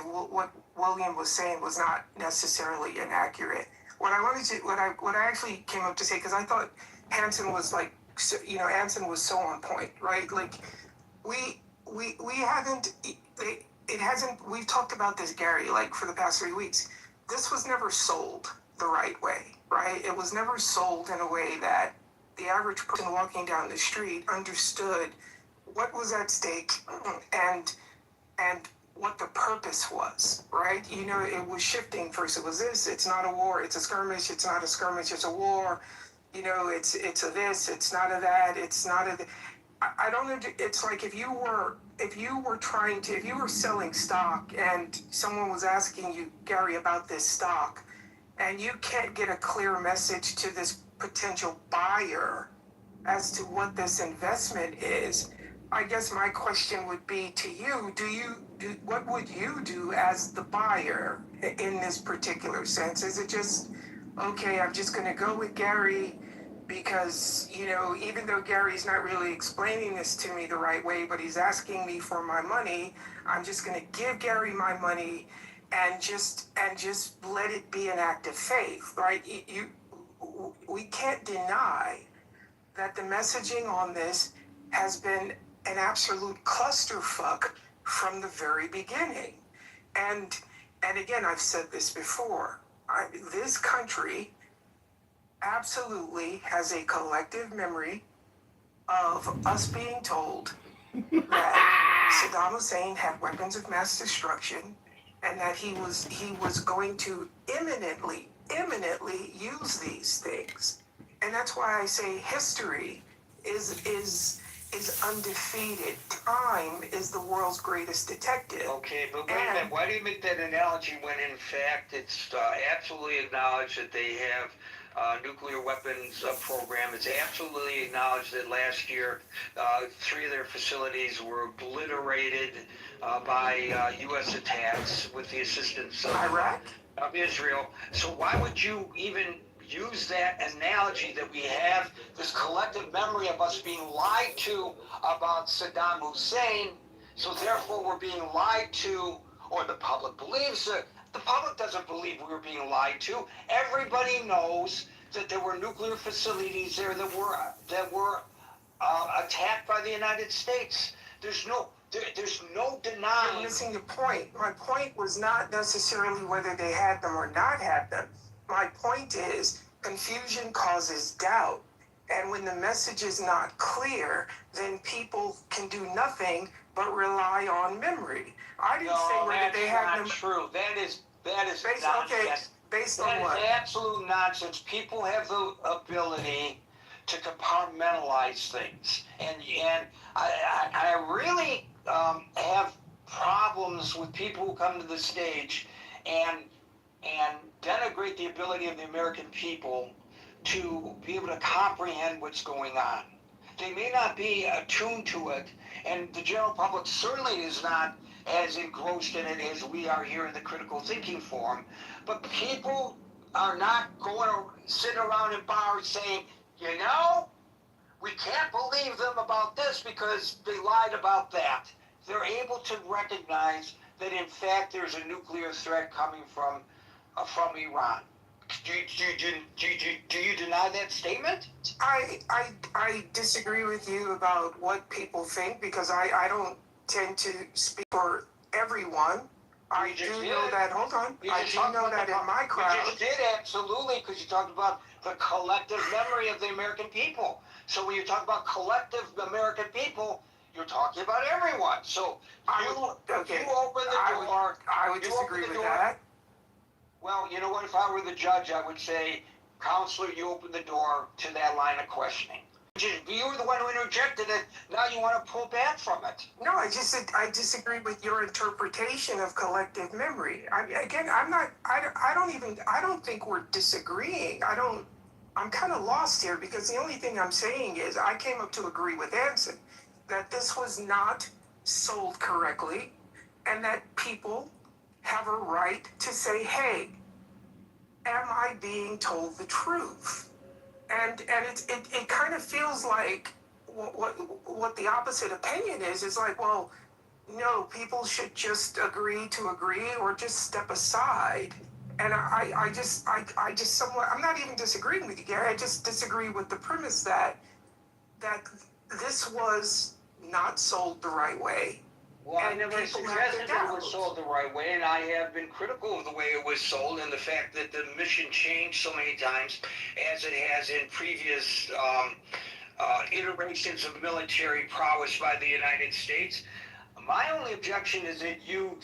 what William was saying was not necessarily inaccurate. What I actually came up to say, because I thought Hanson was Anson was so on point, right? Like, we haven't, it hasn't, we've talked about this, Gary, like for the past 3 weeks. This was never sold the right way, right? It was never sold in a way that the average person walking down the street understood what was at stake and what the purpose was, right? It was shifting. First it was this, it's not a war, it's a skirmish, it's not a skirmish, it's a war. It's a this, it's not a that, it's not a... I don't know. It's like if you were selling stock and someone was asking you, Gary, about this stock, and you can't get a clear message to this potential buyer as to what this investment is. I guess my question would be to you, what would you do as the buyer in this particular sense? Is it just, okay, I'm just going to go with Gary because, even though Gary's not really explaining this to me the right way, but he's asking me for my money, I'm just going to give Gary my money and just let it be an act of faith, right? We can't deny that the messaging on this has been an absolute clusterfuck from the very beginning. And again, I've said this before. This country absolutely has a collective memory of us being told that Saddam Hussein had weapons of mass destruction and that he was going to imminently use these things. And that's why I say history is undefeated. Time is the world's greatest detective. Okay, but wait a minute. Why do you make that analogy when in fact it's absolutely acknowledged that they have nuclear weapons program? It's absolutely acknowledged that last year 3 of their facilities were obliterated by U.S. attacks with the assistance of Israel. So why would you even use that analogy that we have this collective memory of us being lied to about Saddam Hussein, so therefore we're being lied to, or the public believes it. The public doesn't believe we were being lied to. Everybody knows that there were nuclear facilities there that were attacked by the United States. There's no denying. You're missing the point. My point was not necessarily whether they had them or not had them. My point is confusion causes doubt. And when the message is not clear, then people can do nothing but rely on memory. I didn't say whether they had them. That's not true. That is nonsense. Okay, based on what? That is absolute nonsense. People have the ability to compartmentalize things, and I really have problems with people who come to the stage and denigrate the ability of the American people to be able to comprehend what's going on. They may not be attuned to it, and the general public certainly is not as engrossed in it as we are here in the critical thinking forum, but people are not going to sit around in bars saying, we can't believe them about this because they lied about that. They're able to recognize that in fact there's a nuclear threat coming from Iran. Do you deny that statement? I disagree with you about what people think because I don't tend to speak for everyone. I do know that, hold on, I do know that in my crowd. You just did, absolutely, because you talked about the collective memory of the American people. So when you talk about collective American people, you're talking about everyone. So you open the door. I would disagree with that. Well, you know what? If I were the judge, I would say, Counselor, you open the door to that line of questioning. You were the one who interjected it. Now you want to pull back from it. No, I just said I disagree with your interpretation of collective memory. I don't think we're disagreeing. I'm kind of lost here because the only thing I'm saying is I came up to agree with Anson that this was not sold correctly and that people have a right to say, hey, am I being told the truth? And it kind of feels like what the opposite opinion is like, well, no, people should just agree to agree or just step aside. And I just somewhat, I'm not even disagreeing with you, Gary. I just disagree with the premise that this was not sold the right way. Well, I And never people have suggested their that it was doubts. sold the right way, and I have been critical of the way it was sold and the fact that the mission changed so many times, as it has in previous iterations of military prowess by the United States. My only objection is that you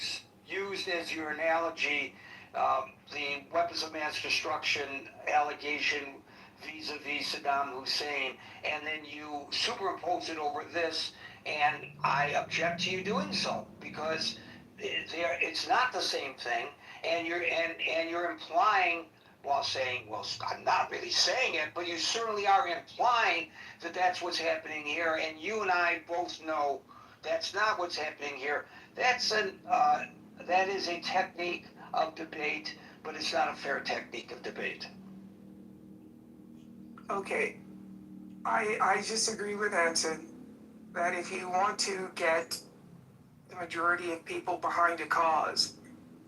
used as your analogy the weapons of mass destruction allegation vis-a-vis Saddam Hussein, and then you superimpose it over this, and I object to you doing so because it's not the same thing, and you're implying while saying, well, I'm not really saying it, but you certainly are implying that that's what's happening here, and you and I both know that's not what's happening here. That is a technique of debate, but it's not a fair technique of debate. Okay, I just agree with Anson that if you want to get the majority of people behind a cause,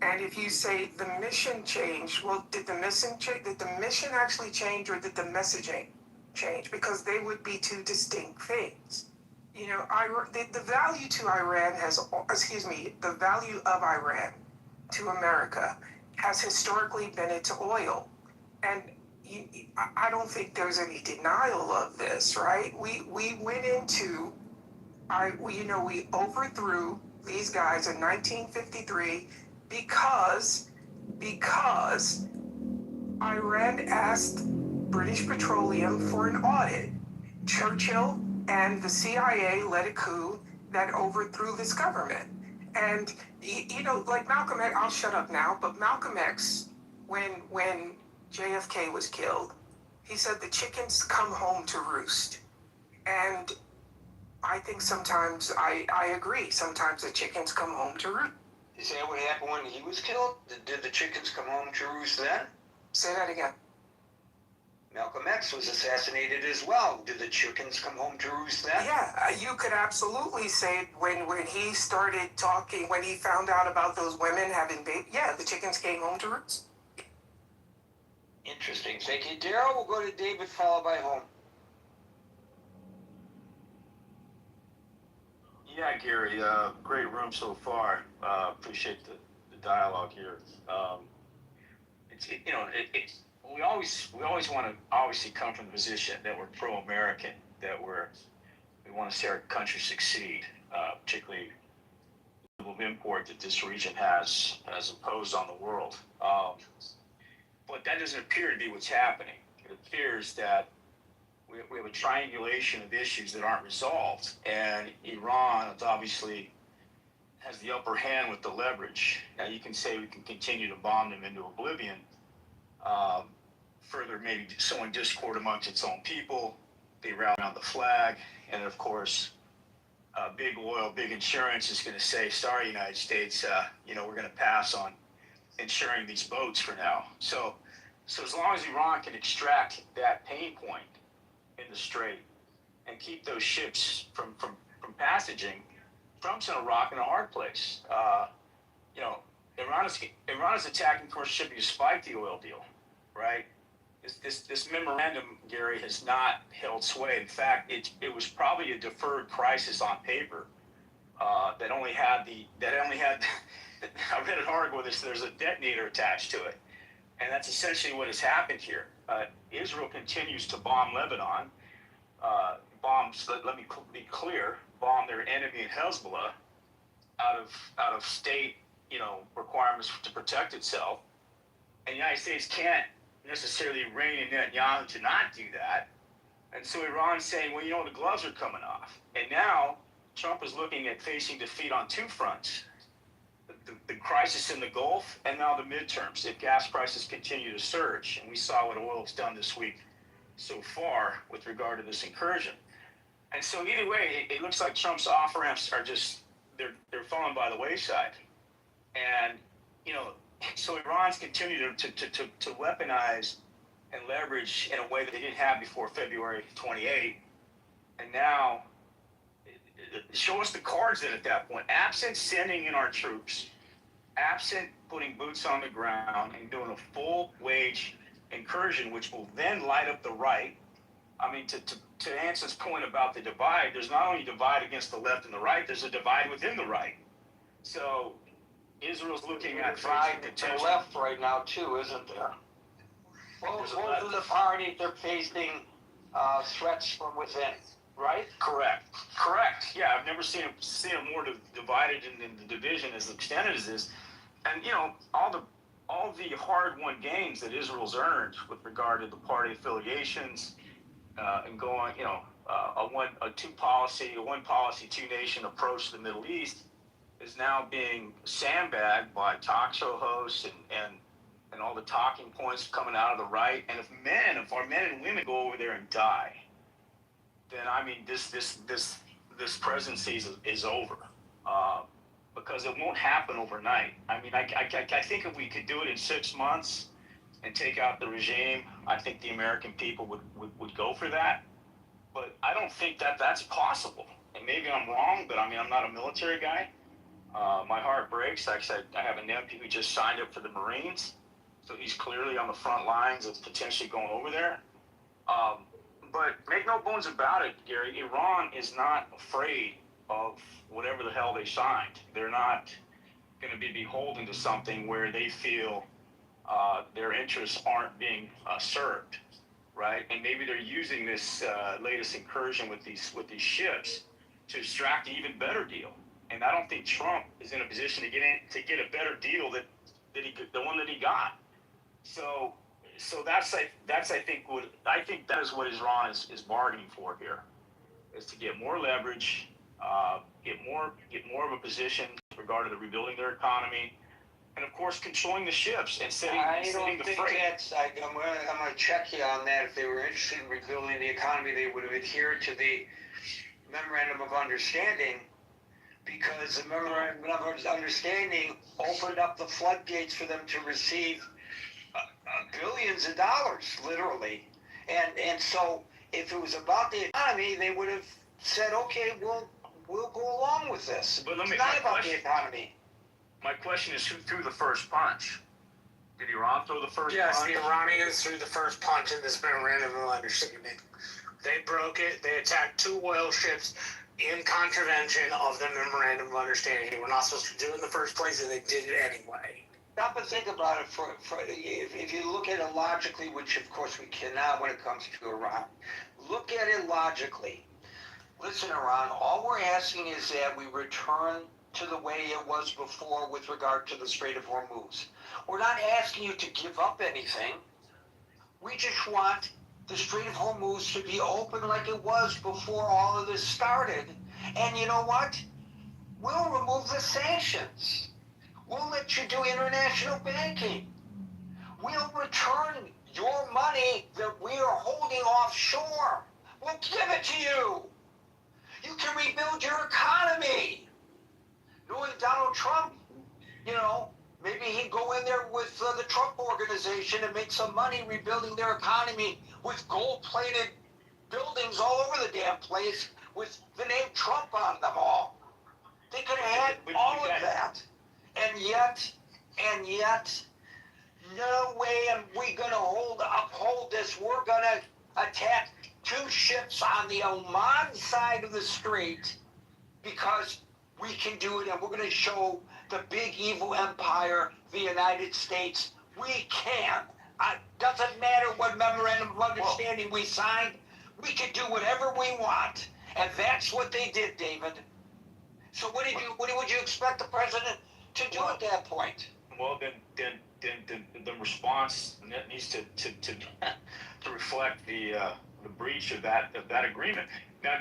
and if you say the mission changed, well, did the mission change? Did the mission actually change, or did the messaging change? Because they would be two distinct things. You know, the value to Iran the value of Iran to America has historically been its oil. And I don't think there's any denial of this, right? We went into, we overthrew these guys in 1953 because Iran asked British Petroleum for an audit. Churchill and the CIA led a coup that overthrew this government. And, like Malcolm X, I'll shut up now, but Malcolm X, when JFK was killed, he said the chickens come home to roost. And I think sometimes, I agree, sometimes the chickens come home to roost. Is that what happened when he was killed? Did the chickens come home to roost then? Say that again. Malcolm X was assassinated as well. Did the chickens come home to roost then? Yeah, you could absolutely say when he started talking, when he found out about those women having babies, yeah, the chickens came home to roost. Interesting. Thank you, Daryl. We'll go to David, followed by Home. Yeah, Gary, great room so far. Appreciate the dialogue here. We always want to obviously come from the position that we're pro-American, that we want to see our country succeed, particularly the level of import that this region has imposed on the world. But that doesn't appear to be what's happening. It appears that we have a triangulation of issues that aren't resolved, and Iran obviously has the upper hand with the leverage. Now you can say we can continue to bomb them into oblivion, further maybe sowing discord amongst its own people. They rally around the flag, and of course, big oil, big insurance is going to say, sorry, United States, we're going to pass on insuring these boats for now. So as long as Iran can extract that pain point in the strait and keep those ships from passaging, Trump's in a rock and a hard place. Iran is attacking commercial shipping to spike the oil deal, right? This memorandum, Gary, has not held sway. In fact, it was probably a deferred crisis on paper that only had I read an article where there's a detonator attached to it, and that's essentially what has happened here. Israel continues to bomb Lebanon, let me be clear, bomb their enemy in Hezbollah out of state, requirements to protect itself. And the United States can't necessarily rein in Netanyahu to not do that. And so Iran's saying, well, the gloves are coming off. And now Trump is looking at facing defeat on two fronts. The crisis in the Gulf, and now the midterms, if gas prices continue to surge. And we saw what oil's done this week so far with regard to this incursion. And so either way, it looks like Trump's off-ramps are just, they're falling by the wayside. And so Iran's continued to weaponize and leverage in a way that they didn't have before February 28. And now, show us the cards then at that point. Absent sending in our troops, absent putting boots on the ground and doing a full wage incursion, which will then light up the right. I mean, to Anson's point about the divide, there's not only a divide against the left and the right, there's a divide within the right. So Israel's looking at divide to the left right now too, isn't there? Both of the parties are facing threats from within, right? Correct. Yeah, I've never seen it more divided in the division as extended as this. And all the hard-won gains that Israel's earned with regard to the party affiliations and going, a one policy, two nation approach to the Middle East is now being sandbagged by talk show hosts and all the talking points coming out of the right. And if our men and women go over there and die, then I mean this presidency is over. Because it won't happen overnight. I mean, I think if we could do it in 6 months and take out the regime, I think the American people would go for that. But I don't think that's possible. And maybe I'm wrong, but I mean, I'm not a military guy. My heart breaks. Like I said, I have a nephew who just signed up for the Marines, so he's clearly on the front lines of potentially going over there. But make no bones about it, Gary, Iran is not afraid of whatever the hell they signed. They're not going to be beholden to something where they feel their interests aren't being served, right? And maybe they're using this latest incursion with these ships to extract an even better deal. And I don't think Trump is in a position to get a better deal than the one that he got. So that's I think that is what Iran is bargaining for here, is to get more leverage. Get more of a position with regard to the rebuilding their economy, and of course controlling the ships and setting the freight. I'm going to check you on that. If they were interested in rebuilding the economy, they would have adhered to the Memorandum of Understanding, because the Memorandum of Understanding opened up the floodgates for them to receive billions of dollars, literally. And so if it was about the economy, they would have said, okay, we'll go along with this. But it's not about the economy. My question is, who threw the first punch? Did Iran throw the first punch? Yes, the Iranians threw the first punch in this memorandum of understanding. They broke it. They attacked 2 oil ships in contravention of the memorandum of understanding. They were not supposed to do it in the first place, and they did it anyway. Stop and think about it. If you look at it logically, which of course we cannot when it comes to Iran, look at it logically. Listen, Iran, all we're asking is that we return to the way it was before with regard to the Strait of Hormuz. We're not asking you to give up anything. We just want the Strait of Hormuz to be open like it was before all of this started. And you know what? We'll remove the sanctions. We'll let you do international banking. We'll return your money that we are holding offshore. We'll give it to you. You can rebuild your economy. Knowing Donald Trump, maybe he'd go in there with the Trump organization and make some money rebuilding their economy with gold-plated buildings all over the damn place with the name Trump on them all. They could have had all of that. And yet, no way am we going to uphold this. We're going to attack 2 ships on the Oman side of the strait because we can do it, and we're going to show the big evil empire, the United States, we can. Doesn't matter what memorandum of understanding we signed. We can do whatever we want, and that's what they did, David. So what would you expect the president to do at that point? Well, then the response needs to reflect the breach of that agreement. Now,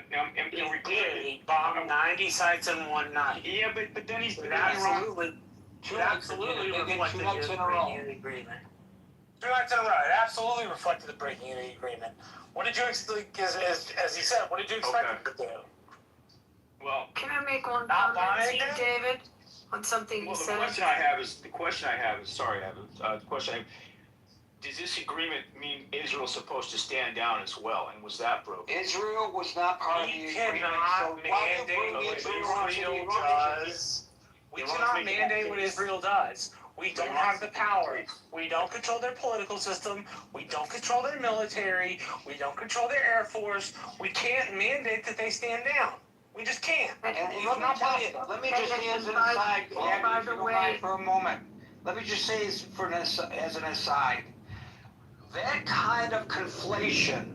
He bombed 90 sites in one night. Yeah, but then he's absolutely reflected the breaking of the agreement. 2 nights in a row. It absolutely reflected the breaking of the agreement. What did you expect? As he said, what did you expect him to do? Well, can I make one comment, David? on something Well, you the said? question I have is, sorry, the question I have, does this agreement mean Israel's supposed to stand down as well? And was that broken? Israel was not part of the We agreement, cannot so why mandate bring what Israel onto the Israel agreement? does. We Iran's cannot making mandate that what case. Israel does. We don't Iran's have the making that power. case. We don't control their political system. We don't control their military. We don't control their air force. We can't mandate that they stand down. We just can't. And It's let me not tell you, possible. let me just say as an aside, Abby, if you don't mind for a moment. Let me just say as an aside, that kind of conflation,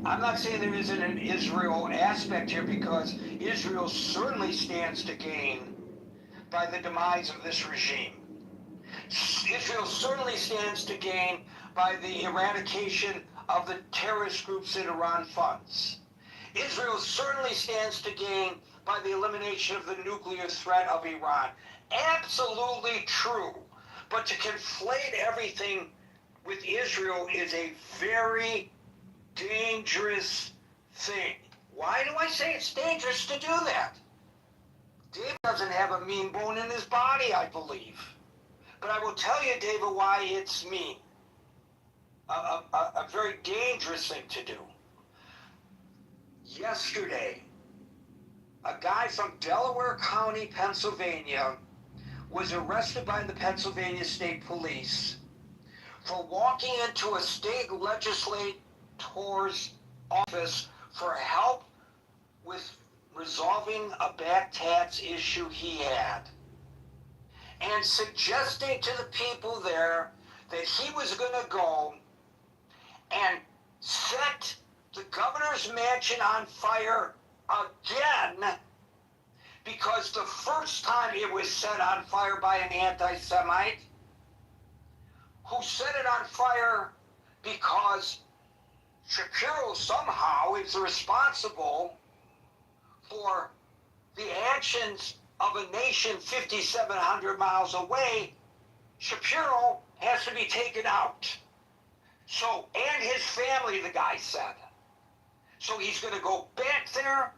I'm not saying there isn't an Israel aspect here, because Israel certainly stands to gain by the demise of this regime. Israel certainly stands to gain by the eradication of the terrorist groups that Iran funds. Israel certainly stands to gain by the elimination of the nuclear threat of Iran. Absolutely true. But to conflate everything with Israel is a very dangerous thing. Why do I say it's dangerous to do that? Dave doesn't have a mean bone in his body, I believe. But I will tell you, David, why it's mean. A very dangerous thing to do. Yesterday, a guy from Delaware County, Pennsylvania, was arrested by the Pennsylvania State Police for walking into a state legislator's office for help with resolving a back tax issue he had, and suggesting to the people there that he was going to go and set the governor's mansion on fire again, because the first time it was set on fire by an anti-Semite who set it on fire because Shapiro somehow is responsible for the actions of a nation 5,700 miles away. Shapiro has to be taken out. So, and his family, the guy said. So he's going to go back there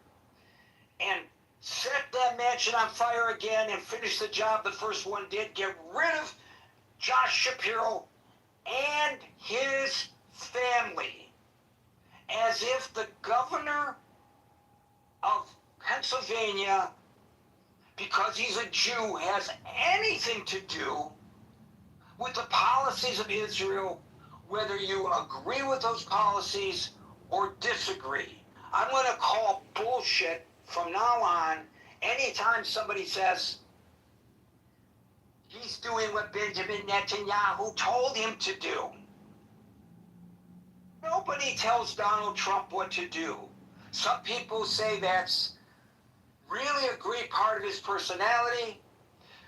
and set that mansion on fire again and finish the job the first one did, get rid of Josh Shapiro and his family, as if the governor of Pennsylvania, because he's a Jew, has anything to do with the policies of Israel, whether you agree with those policies or disagree. I'm going to call bullshit from now on anytime somebody says he's doing what Benjamin Netanyahu told him to do. Nobody tells Donald Trump what to do. Some people say that's really a great part of his personality.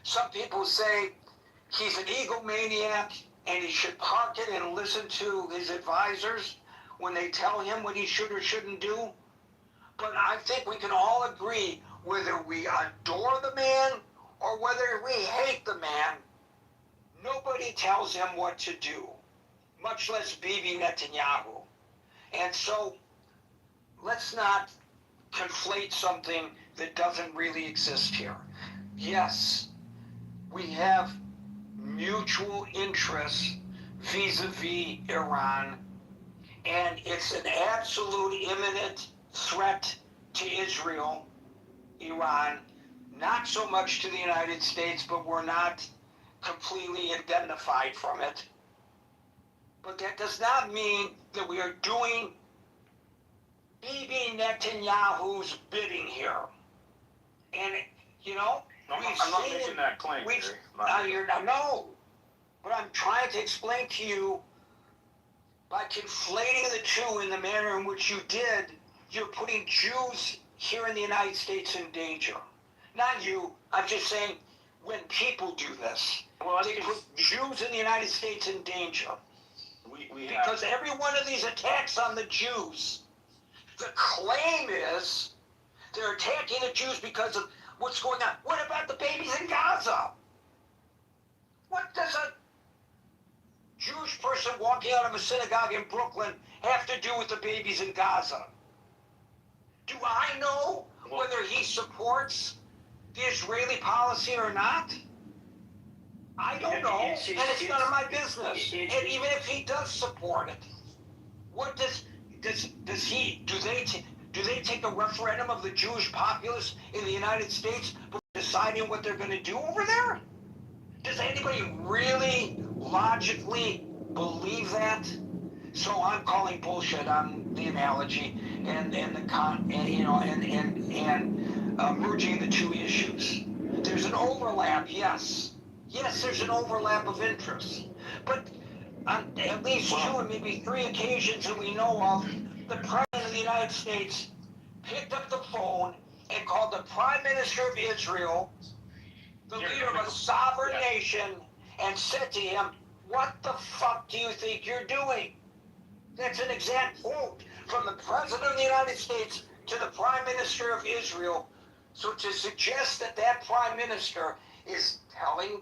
Some people say he's an egomaniac and he should park it and listen to his advisors when they tell him what he should or shouldn't do. But I think we can all agree, whether we adore the man or whether we hate the man, nobody tells him what to do, much less Bibi Netanyahu. And so let's not conflate something that doesn't really exist here. Yes, we have mutual interests vis-a-vis Iran, and it's an absolute imminent threat to Israel, Iran, not so much to the United States, but we're not completely indemnified from it. But that does not mean that we are doing Bibi Netanyahu's bidding here. And, you know, I'm not making that claim, Jerry. No. But I'm trying to explain to you, by conflating the two in the manner in which you did, you're putting Jews here in the United States in danger. Not you. I'm just saying, when people do this, they put Jews in the United States in danger. Because every one of these attacks on the Jews, the claim is they're attacking the Jews because of what's going on. What about the babies in Gaza? What does a Jewish person walking out of a synagogue in Brooklyn have to do with the babies in Gaza? Do I know whether he supports the Israeli policy or not? I don't know, and it's none of my business. And even if he does support it, what does he, do they take a referendum of the Jewish populace in the United States before deciding what they're going to do over there? Does anybody really logically believe that? So I'm calling bullshit on the analogy and merging the two issues. There's an overlap, yes. Yes, there's an overlap of interests. But on at least two and maybe three occasions that we know of, the President of the United States picked up the phone and called the Prime Minister of Israel, the leader of a sovereign nation, and said to him, "What the fuck do you think you're doing?" That's an exact quote from the President of the United States to the Prime Minister of Israel. So to suggest that that Prime Minister is telling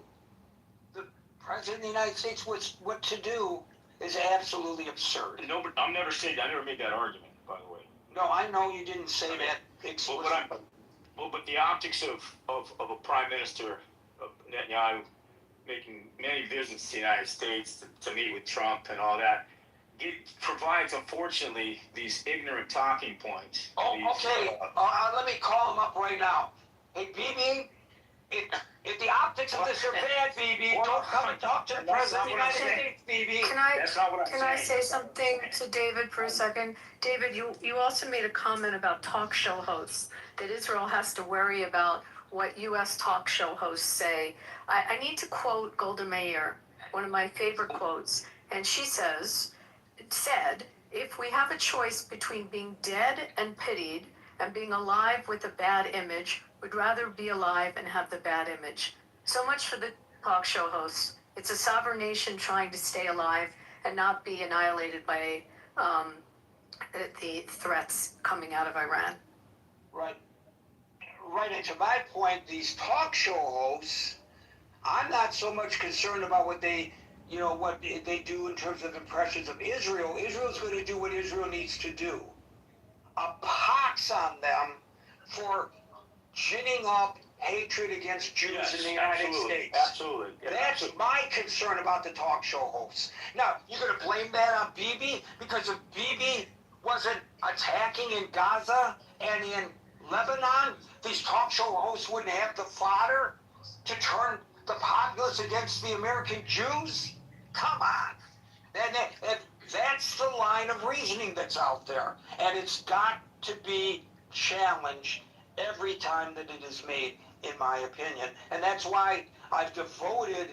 the President of the United States what to do is absolutely absurd. No, but I never made that argument, by the way. No, I know you didn't say that explicitly. But the optics of a Prime Minister, Netanyahu, making many visits to the United States to meet with Trump and all that, it provides, unfortunately, these ignorant talking points. Okay. Let me call him up right now. Hey, BB, if the optics of this are bad, BB, don't come and talk to the President of the United States, BB. That's not what I'm saying. Can I say something to David for a second? David, you also made a comment about talk show hosts, that Israel has to worry about what U.S. talk show hosts say. I need to quote Golda Meir, one of my favorite quotes, and she said, if we have a choice between being dead and pitied and being alive with a bad image, we'd rather be alive and have the bad image. So much for the talk show hosts. It's a sovereign nation trying to stay alive and not be annihilated by the threats coming out of Iran. Right. Right, and to my point, these talk show hosts, I'm not so much concerned about what they do in terms of impressions of Israel. Israel's going to do what Israel needs to do. A pox on them for ginning up hatred against Jews in the United States. Absolutely. Yeah, That's my concern about the talk show hosts. Now, you're going to blame that on Bibi? Because if Bibi wasn't attacking in Gaza and in Lebanon, these talk show hosts wouldn't have the fodder to turn the populace against the American Jews? Come on. That's the line of reasoning that's out there. And it's got to be challenged every time that it is made, in my opinion. And that's why I've devoted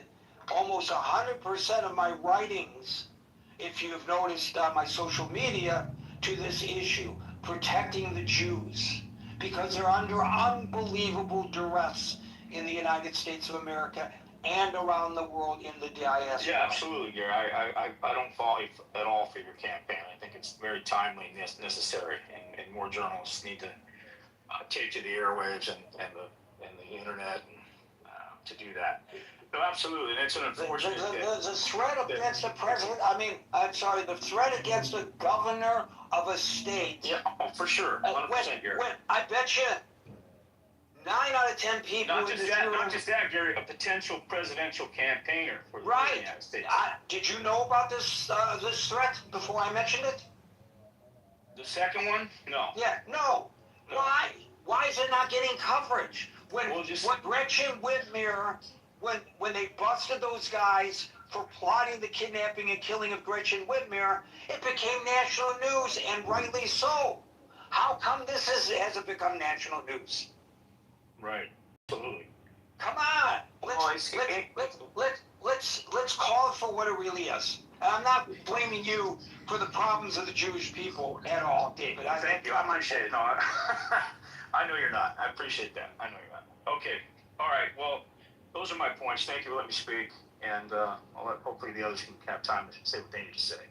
almost 100% of my writings, if you've noticed on my social media, to this issue, protecting the Jews, because they're under unbelievable duress in the United States of America and around the world in the diaspora. Yeah, absolutely, Gary. I don't fault you at all for your campaign. I think it's very timely and necessary, and more journalists need to take to the airwaves and the internet to do that. No, absolutely, and it's an unfortunate the threat against the president, the threat against the governor of a state. Yeah, for sure, 100%, Gary. I bet you 9 out of 10 people. Not just that, Gary. A potential presidential campaigner for the United States. Did you know about this threat before I mentioned it? The second one? No. Yeah, no. Why? Why is it not getting coverage? When Gretchen Whitmer, when they busted those guys for plotting the kidnapping and killing of Gretchen Whitmer, it became national news, and rightly so. How come this hasn't become national news? Right. Absolutely. Come on. Let's call it for what it really is. And I'm not blaming you for the problems of the Jewish people at all, David. Thank you. I appreciate it. No, I know you're not. I appreciate that. I know you're not. Okay. All right. Well, those are my points. Thank you for letting me speak. And hopefully the others can have time to say what they need to say.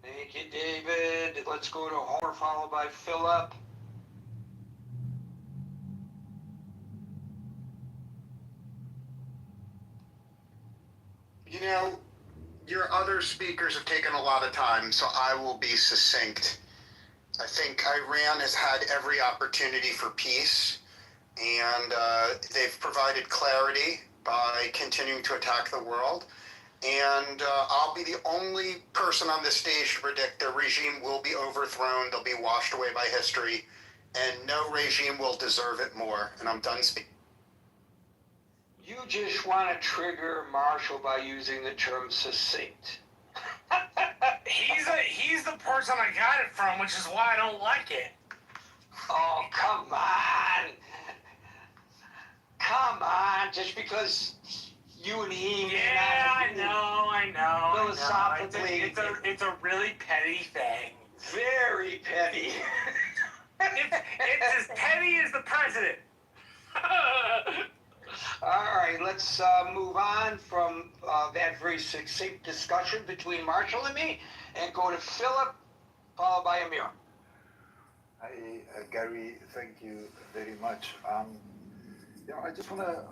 Thank you, David. Let's go to Homer, followed by Philip. You know, your other speakers have taken a lot of time, so I will be succinct. I think Iran has had every opportunity for peace. and they've provided clarity by continuing to attack the world. And I'll be the only person on this stage to predict their regime will be overthrown, they'll be washed away by history, and no regime will deserve it more. And I'm done speaking. You just want to trigger Marshall by using the term succinct. He's the person I got it from, which is why I don't like it. Oh, come on. Come on, just because you and he may Yeah, not I know. Philosophically, It's a really petty thing. very petty. It's as petty as the president. All right, let's move on from that very succinct discussion between Marshall and me and go to Philip, followed by Amir. Hi, Gary, thank you very much. I just want to,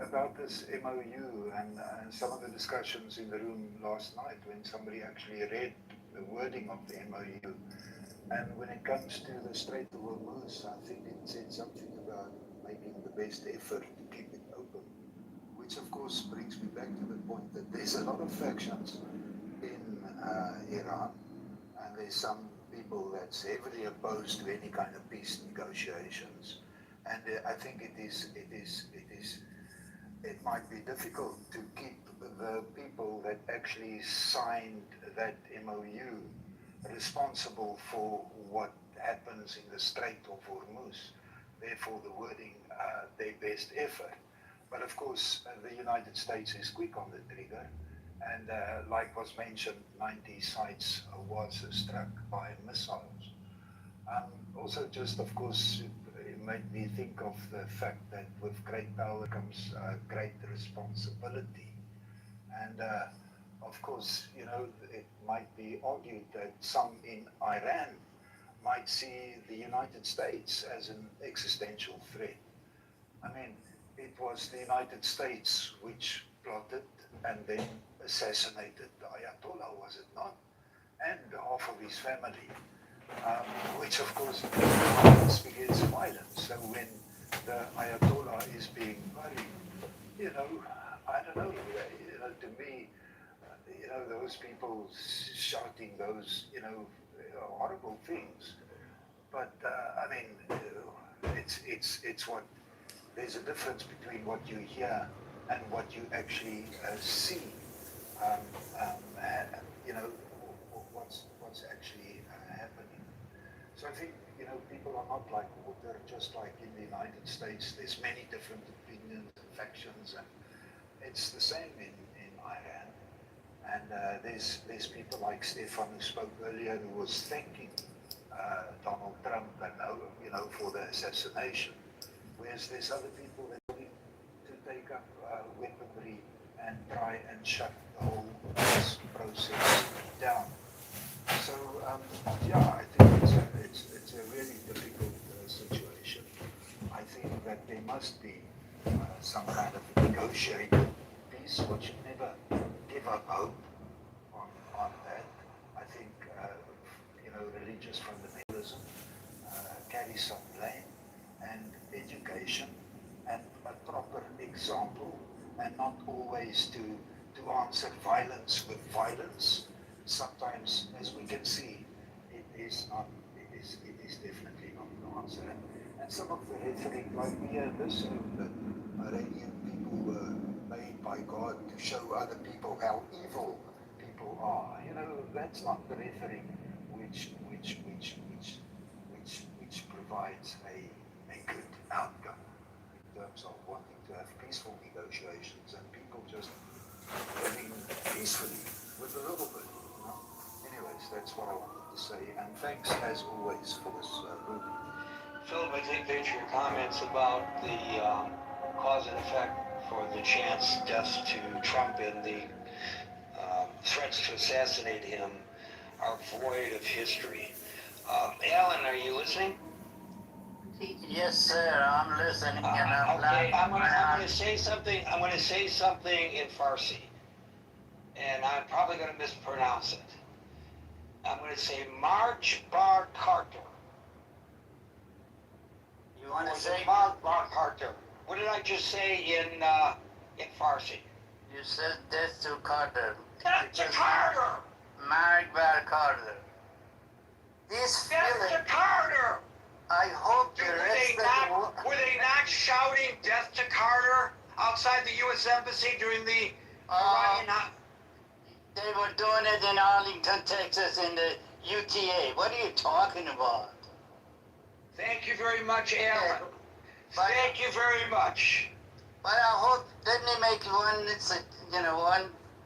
about this MOU and some of the discussions in the room last night when somebody actually read the wording of the MOU. And when it comes to the Strait of Hormuz, I think it said something about making the best effort to keep it open, which of course brings me back to the point that there's a lot of factions in Iran, and there's some people that's heavily opposed to any kind of peace negotiations. And I think it might be difficult to keep the people that actually signed that MOU responsible for what happens in the Strait of Hormuz. Therefore, the wording, their best effort. But of course, the United States is quick on the trigger. And like was mentioned, 90 sites was struck by missiles. Also, just of course, it made me think of the fact that with great power comes great responsibility. And of course, it might be argued that some in Iran might see the United States as an existential threat. I mean, it was the United States which plotted and then assassinated the Ayatollah, was it not? And half of his family, which of course violence begets violence. So when the Ayatollah is being buried, I don't know, to me, those people shouting those, horrible things. But I mean, it's what, there's a difference between what you hear and what you actually see. What's actually happening. So I think, people are not like water, just like in the United States, there's many different opinions and factions, and it's the same in Iran. And there's people like Stefan who spoke earlier who was thanking Donald Trump and for the assassination, whereas there's other people that are willing to take up weaponry and try and shut the whole process down. So I think it's a really difficult situation. I think that there must be some kind of negotiated peace. One should never give up hope on that. I think religious fundamentalism carries some blame, and education and a proper example, and not always to answer violence with violence. Sometimes, as we can see, it is definitely not the answer. And some of the rhetoric, like we hear this, that Iranian people were made by God to show other people how evil people are. That's not the rhetoric which provides a good outcome in terms of wanting to have peaceful negotiations and people just living peacefully with a little bit. Anyways, that's what I wanted to say, and thanks as always for this room. Philip, I take that your comments about the cause and effect for the chance deaths to Trump and the threats to assassinate him are void of history. Alan, are you listening? Yes, sir. I'm listening, and I'm okay, I'm going to say something. I'm going to say something in Farsi, and I'm probably going to mispronounce it. I'm going to say March Bar Carter. You want to say Mark Bar Carter? Carter. What did I just say in Farsi? You said death to Carter. Death to Carter! Mark Carter. This Death feeling, to Carter! I hope the Were rest they of the not? world... Were they not shouting "Death to Carter" outside the U.S. Embassy during the Iranian? They were doing it in Arlington, Texas, in the UTA. What are you talking about? Thank you very much, Alan. Thank you very much. But I hope, let me make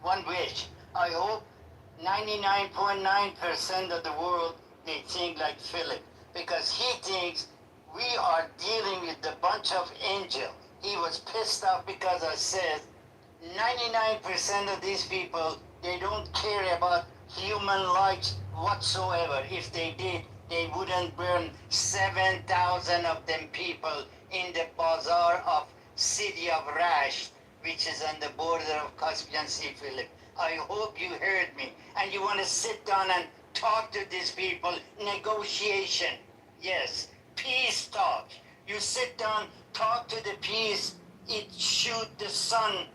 one wish. I hope 99.9% of the world, they think like Philip. Because he thinks we are dealing with a bunch of angels. He was pissed off because I said 99% of these people, they don't care about human lives whatsoever. If they did, they wouldn't burn 7,000 of them people in the bazaar of city of Rash, which is on the border of Caspian Sea, Philip. I hope you heard me. And you want to sit down and talk to these people, negotiation. Yes, peace talk. You sit down, talk to the peace, it shoot the son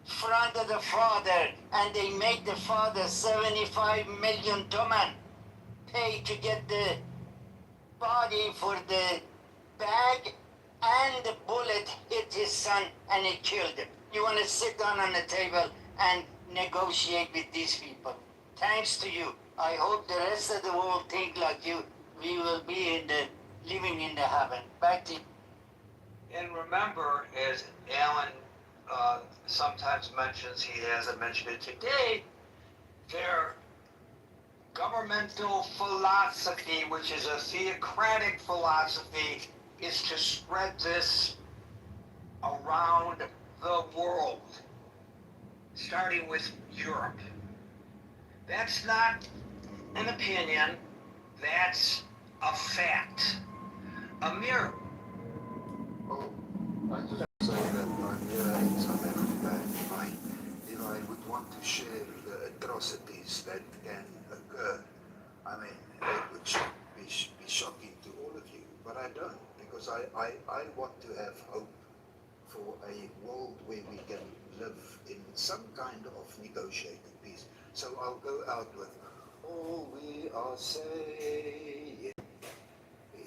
front of the father, and they make the father 75 million toman pay to get the body for the bag, and the bullet hit his son and it killed him. You want to sit down on the table and negotiate with these people. Thanks to you. I hope the rest of the world think like you. We will be living in the heaven. Back to you. And remember, as Alan sometimes mentions, he hasn't mentioned it today, their governmental philosophy, which is a theocratic philosophy, is to spread this around the world, starting with Europe. That's not an opinion, that's a fact. Amir. Oh, I just say that I'm here in South Africa, and I would want to share the atrocities that can occur. I mean, it would be shocking to all of you, but I don't, because I want to have hope for a world where we can live in some kind of negotiated peace. So I'll go out with, all we are saying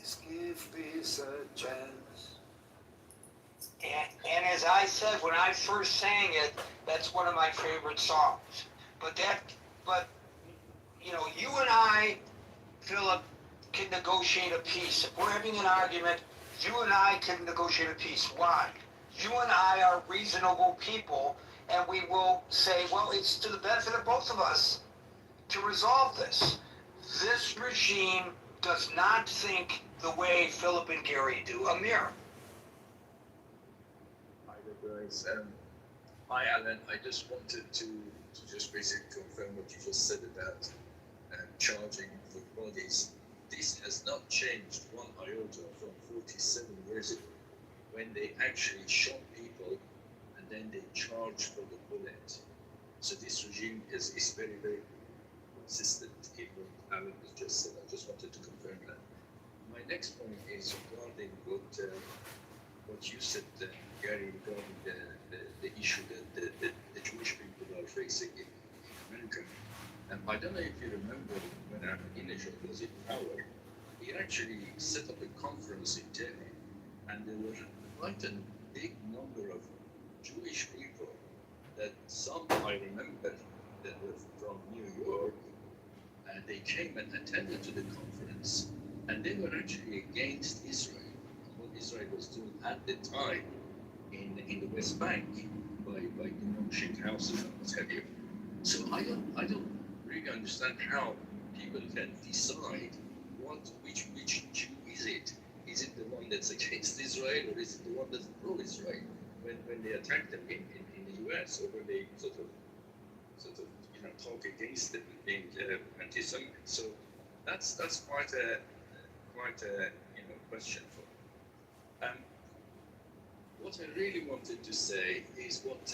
is give peace a chance. And as I said when I first sang it, that's one of my favorite songs. But you know, you and I, Philip, can negotiate a peace. If we're having an argument, you and I can negotiate a peace. Why? You and I are reasonable people, and we will say, well, it's to the benefit of both of us to resolve this. This regime does not think the way Philip and Gary do. Amir. Hi there, guys. Hi, Alan. I just wanted to just basically confirm what you just said about charging for bodies. This has not changed one iota from 47 years ago, when they actually shot people and then they charged for the bullet. So this regime is very, very consistent in what Alan has just said. I just wanted to confirm that. My next point is regarding what you said, Gary, regarding the issue that the Jewish people are facing in America. And I don't know if you remember when Ahmadinejad was in power, he actually set up a conference in Tehran, and there were quite a big number of Jewish people that some I remember that were from New York, and they came and attended to the conference, and they were actually against Israel, what Israel was doing at the time in the West Bank by demolishing houses and what have you. So I don't really understand how people can decide which Jew is it? Is it the one that's against Israel, or is it the one that's pro-Israel when they attack them in the US, or when they sort of talk against them being anti-Semitic? So that's quite a question for. What I really wanted to say is what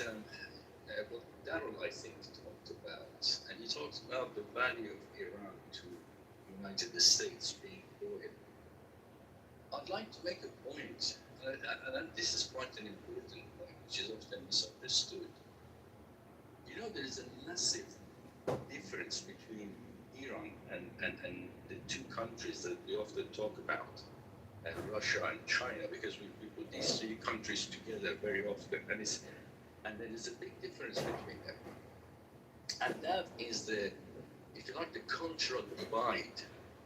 Darrell, I think, talked about, and he talked about the value of Iran to the United States being loyal. I'd like to make a point And this is quite an important point, which is often misunderstood. You know, there is a massive difference between Iran and the two countries that we often talk about, Russia and China, because we put these three countries together very often, and there is a big difference between them. And that is if you like, the cultural divide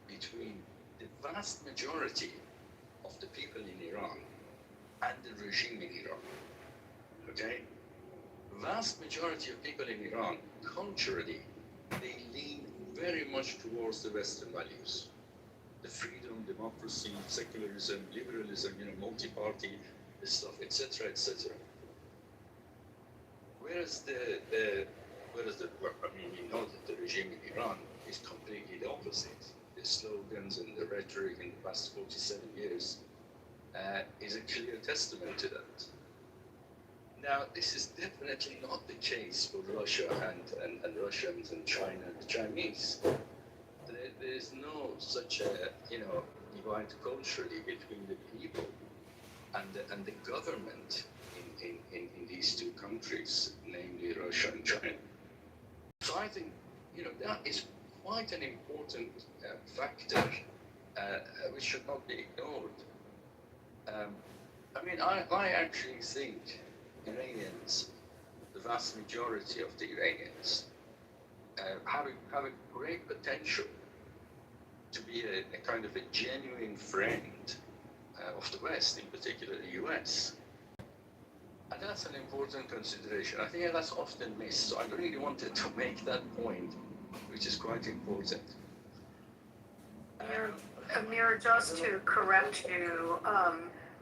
between the vast majority of the people in Iran and the regime in Iran. Okay? Vast majority of people in Iran, culturally, they lean very much towards the Western values. The freedom, democracy, secularism, liberalism, multi-party stuff, etc., etc. Whereas we know that the regime in Iran is completely the opposite. The slogans and the rhetoric in the past 47 years is a clear testament to that. Now, this is definitely not the case for Russia and Russians and China and the Chinese. There is no such a divide culturally between the people and the government in these two countries, namely Russia and China. So I think that is quite an important factor which should not be ignored. I actually think Iranians, the vast majority of the Iranians, have a great potential to be a kind of a genuine friend of the West, in particular the US. And that's an important consideration. I think that's often missed. So I really wanted to make that point, which is quite important. Amir, just to correct you,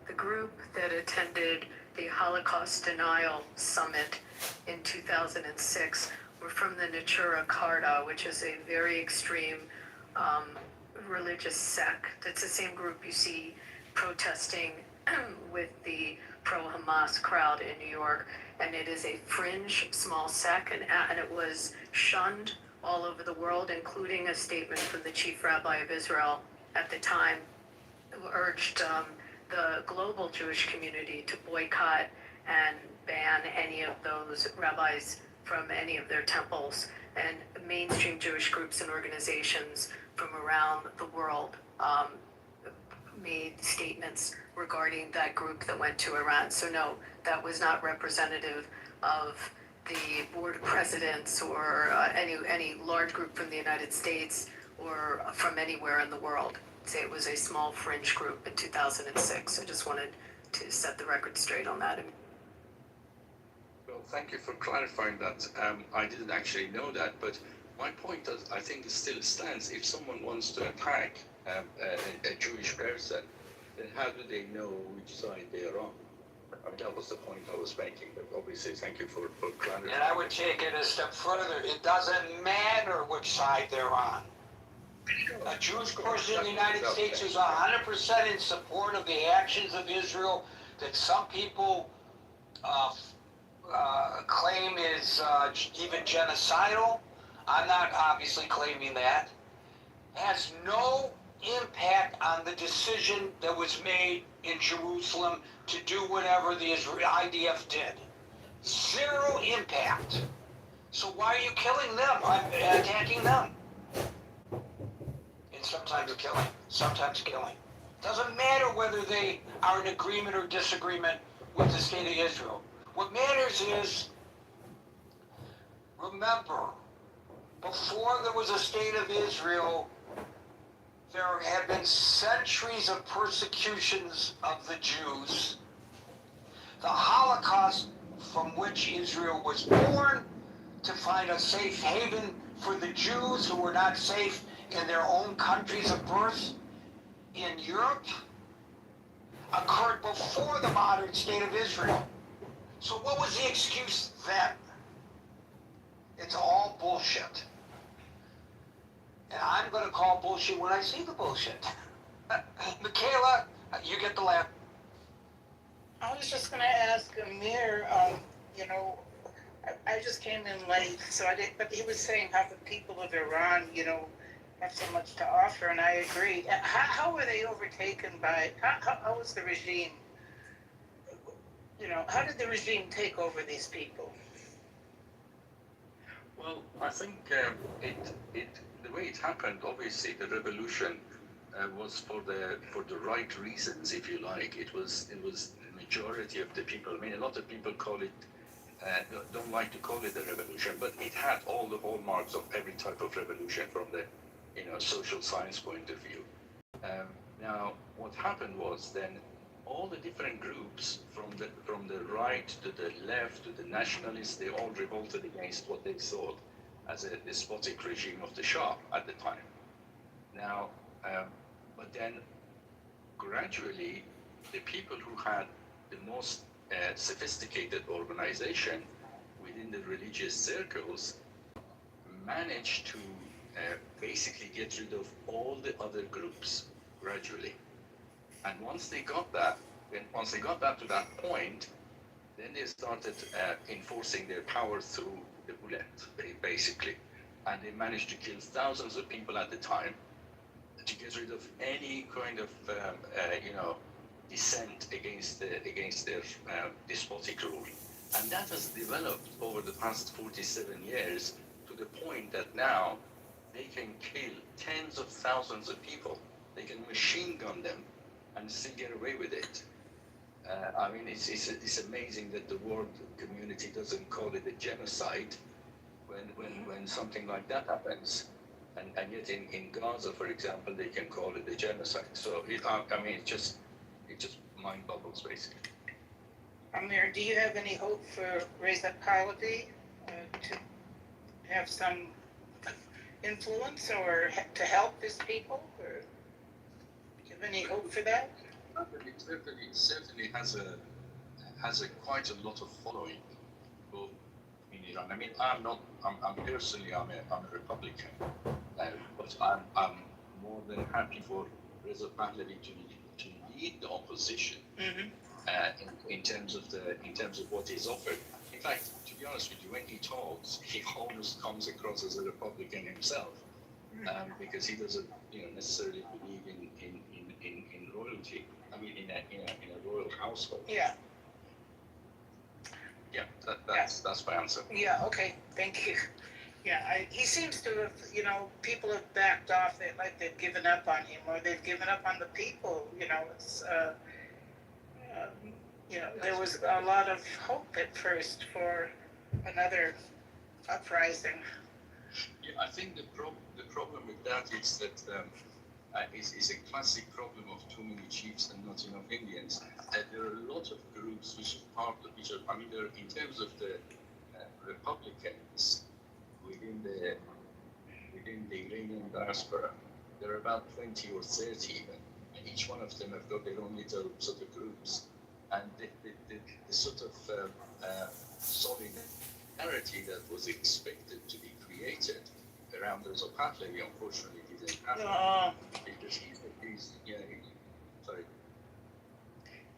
the group that attended the Holocaust Denial Summit in 2006 were from the Natura Karta, which is a very extreme religious sect. It's the same group you see protesting with the pro-Hamas crowd in New York, and it is a fringe small sect, and it was shunned all over the world, including a statement from the chief rabbi of Israel at the time, who urged the global Jewish community to boycott and ban any of those rabbis from any of their temples. And mainstream Jewish groups and organizations from around the world made statements regarding that group that went to Iran. So no, that was not representative of the board of presidents or any large group from the United States or from anywhere in the world. Say it was a small fringe group in 2006. I just wanted to set the record straight on that. Well, thank you for clarifying that. I didn't actually know that, but my point, I think, still stands. If someone wants to attack a Jewish person, then how do they know which side they are on? That was the point I was making, but obviously, thank you for clarifying. And I would take it a step further. It doesn't matter which side they're on. A Jewish person in the United States is 100% in support of the actions of Israel that some people claim is even genocidal. I'm not obviously claiming that. Has no impact on the decision that was made in Jerusalem to do whatever the IDF did. Zero impact. So why are you killing them? Attacking them? And sometimes killing. Doesn't matter whether they are in agreement or disagreement with the state of Israel. What matters is, remember, before there was a state of Israel, there had been centuries of persecutions of the Jews. The Holocaust, from which Israel was born, to find a safe haven for the Jews who were not safe in their own countries of birth in Europe, occurred before the modern state of Israel. So what was the excuse then? It's all bullshit. And I'm going to call bullshit when I see the bullshit. Michaela, you get the last. I was just going to ask Amir, I just came in late, so I didn't, but he was saying how the people of Iran, have so much to offer, and I agree. How were they overtaken by, how was the regime how did the regime take over these people? Well, I think the way it happened, obviously, the revolution was for the right reasons, if you like. It was the majority of the people. I mean, a lot of people call it don't like to call it a revolution, but it had all the hallmarks of every type of revolution from the social science point of view. Now, what happened was then all the different groups from the right to the left to the nationalists, they all revolted against what they thought as a despotic regime of the Shah at the time. Now, but then gradually, the people who had the most sophisticated organization within the religious circles managed to basically get rid of all the other groups gradually. And once they got that to that point, then they started enforcing their power through the bullet, basically. And they managed to kill thousands of people at the time to get rid of any kind of, dissent against their despotic rule. And that has developed over the past 47 years to the point that now they can kill tens of thousands of people. They can machine gun them and still get away with it. I mean, it's amazing that the world community doesn't call it a genocide when something like that happens. And yet in Gaza, for example, they can call it a genocide. So, it just mind boggles, basically. Amir, do you have any hope for Reza Pahlavi to have some influence or to help his people? Or do you have any hope for that? It certainly has a quite a lot of following, both in Iran. I mean, I'm personally a Republican, but I'm more than happy for Reza Pahlavi to lead the opposition in terms of what is offered. In fact, to be honest with you, when he talks, he almost comes across as a Republican himself, because he doesn't necessarily believe in royalty. I mean, in a royal household. Yeah. Yeah, that's my answer. Yeah. Okay. Thank you. Yeah. He seems to have, people have backed off. They've given up on him, or they've given up on the people. It's, there was a lot of hope at first for another uprising. Yeah, I think the problem with that is that is a classic problem of too many chiefs and not enough Indians. There are a lot of groups which are, in terms of the Republicans within the Iranian diaspora, there are about 20 or 30 even, and each one of them have got their own little sort of groups, and the sort of solidarity that was expected to be created around Reza Pahlavi, unfortunately, didn't happen. Because sorry.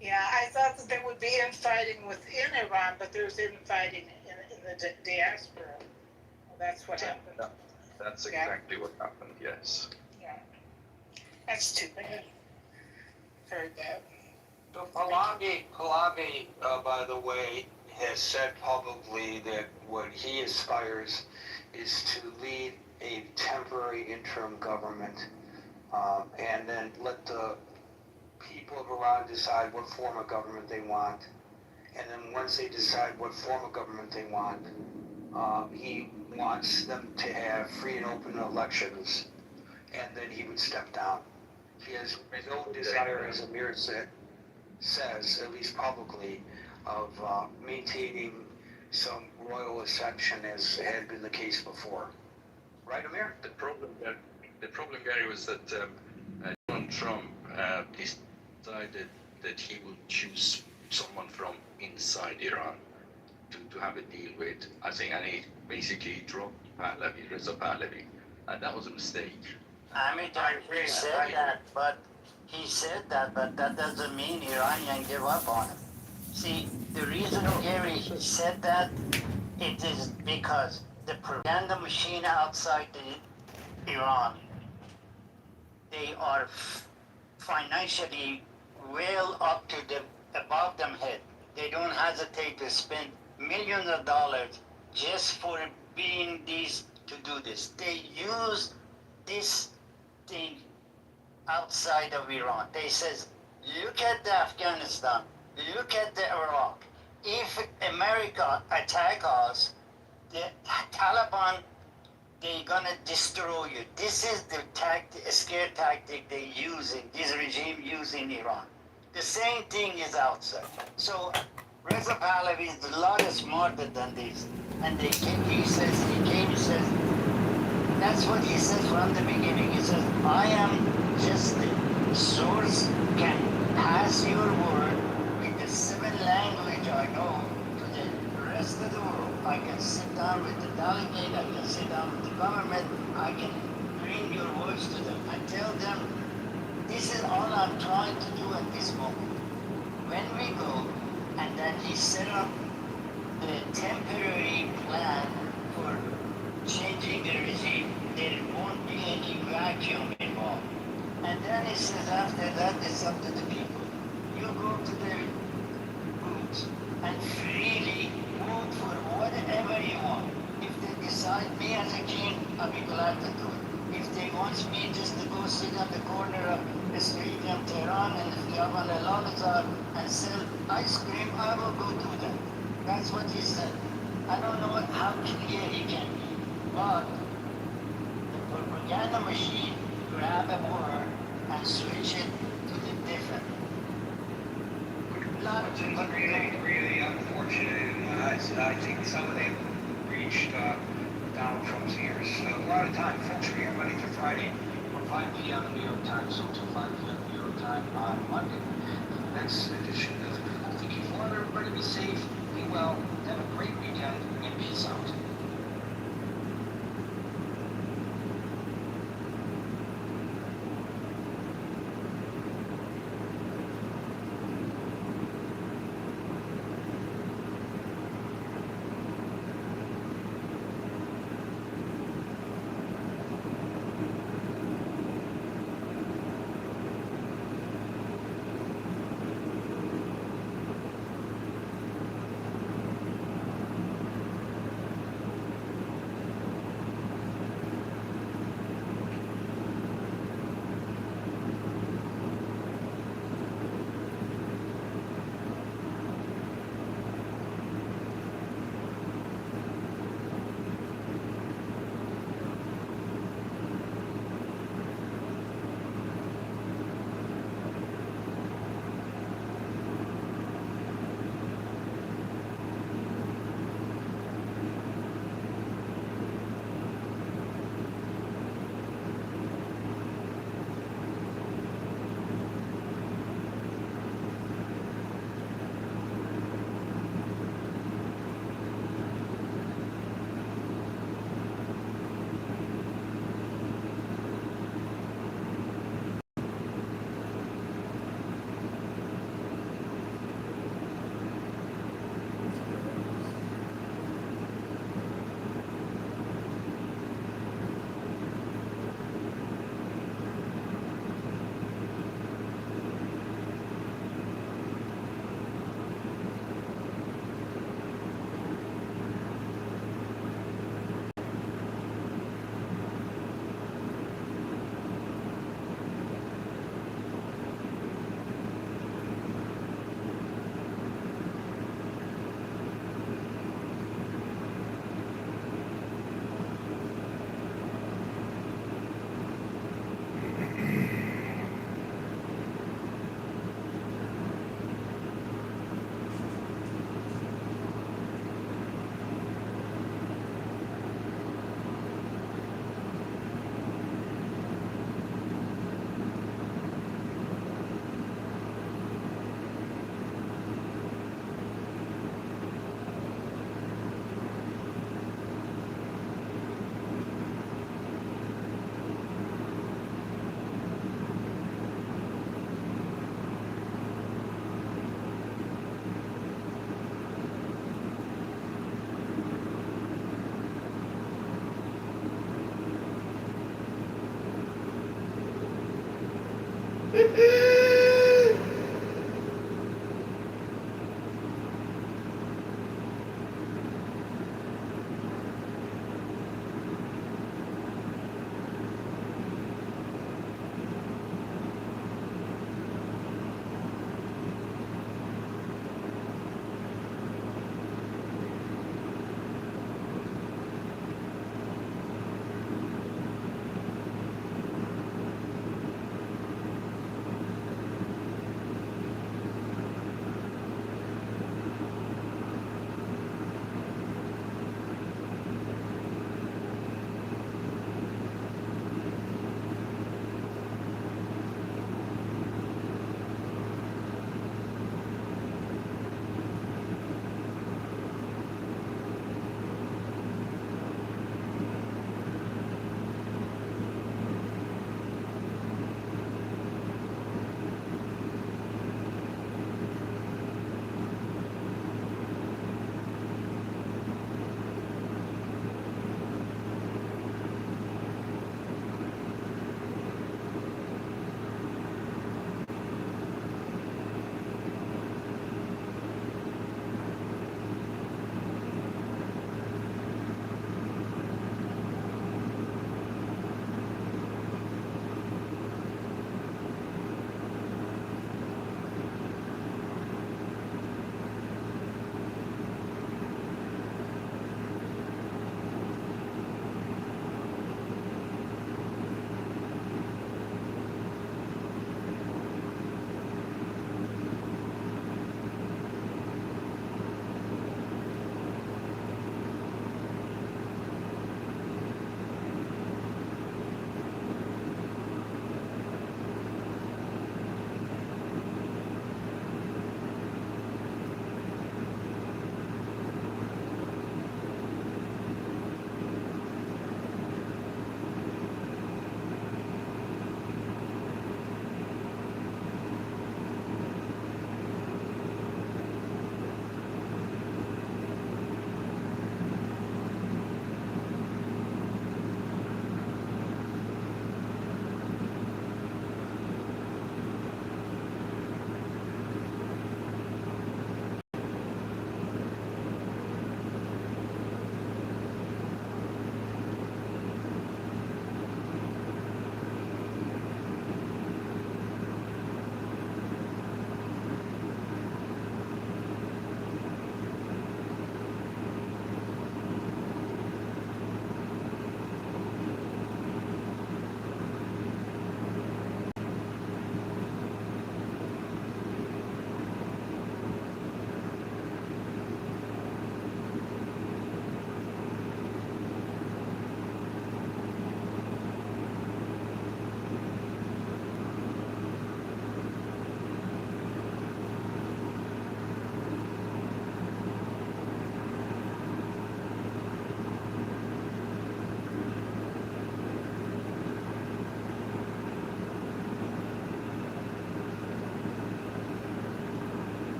Yeah, I thought that there would be infighting within Iran, but there's infighting in the diaspora. That's what happened. That's exactly what happened, yes. Yeah. That's too bad. Very bad. So Pahlavi, by the way, has said publicly that what he aspires is to lead a temporary interim government, and then let the people of Iran decide what form of government they want. And then once they decide what form of government they want, he wants them to have free and open elections, and then he would step down. He has no desire, as Amir says, at least publicly, of maintaining some royal ascension as had been the case before. Right, Amir? The problem, Gary, was that Donald Trump decided that he would choose someone from inside Iran to have a deal with. I think, and he basically dropped Reza Pahlavi, and that was a mistake. He said that, but that doesn't mean Iranian give up on him. See, the reason Gary said that, it is because the propaganda machine outside Iran, they are financially well up to above them head. they don't hesitate to spend millions of dollars just for being these to do this. They use this thing outside of Iran. They says, look at the Afghanistan, look at the Iraq. If America attack us, the Taliban, they're gonna destroy you. This is the scare tactic they use in this regime use in Iran. The same thing is outside. So Reza Pahlavi is a lot smarter than this. And he says, that's what he says from the beginning. He says, I am just the source, can pass your word with the 7 language I know to the rest of the world. I can sit down with the delegate, I can sit down with the government, I can bring your voice to them and tell them, this is all I'm trying to do at this moment. When we go, and then he set up the temporary plan for changing the regime, there won't be any vacuum involved. And then he says after that it's up to the people. You go to the booths and freely vote for whatever you want. If they decide me as a king, I'll be glad to do it. If they want me just to go sit on the corner of the street in Tehran and if they have an Al-Azhar and sell ice cream, I will go do that. That's what he said. I don't know how clear he can be, but the propaganda machine grab a word and switch it to the different. What's really, really unfortunate, and I think some of them reached Donald Trump's ears. A lot of time, folks, we're here Monday through Friday from 5 p.m. New York time, so to 5 p.m. New York time on Monday. For the next edition of Thinking Forward, everybody be safe, be well, have a great weekend, and peace out. Hehehe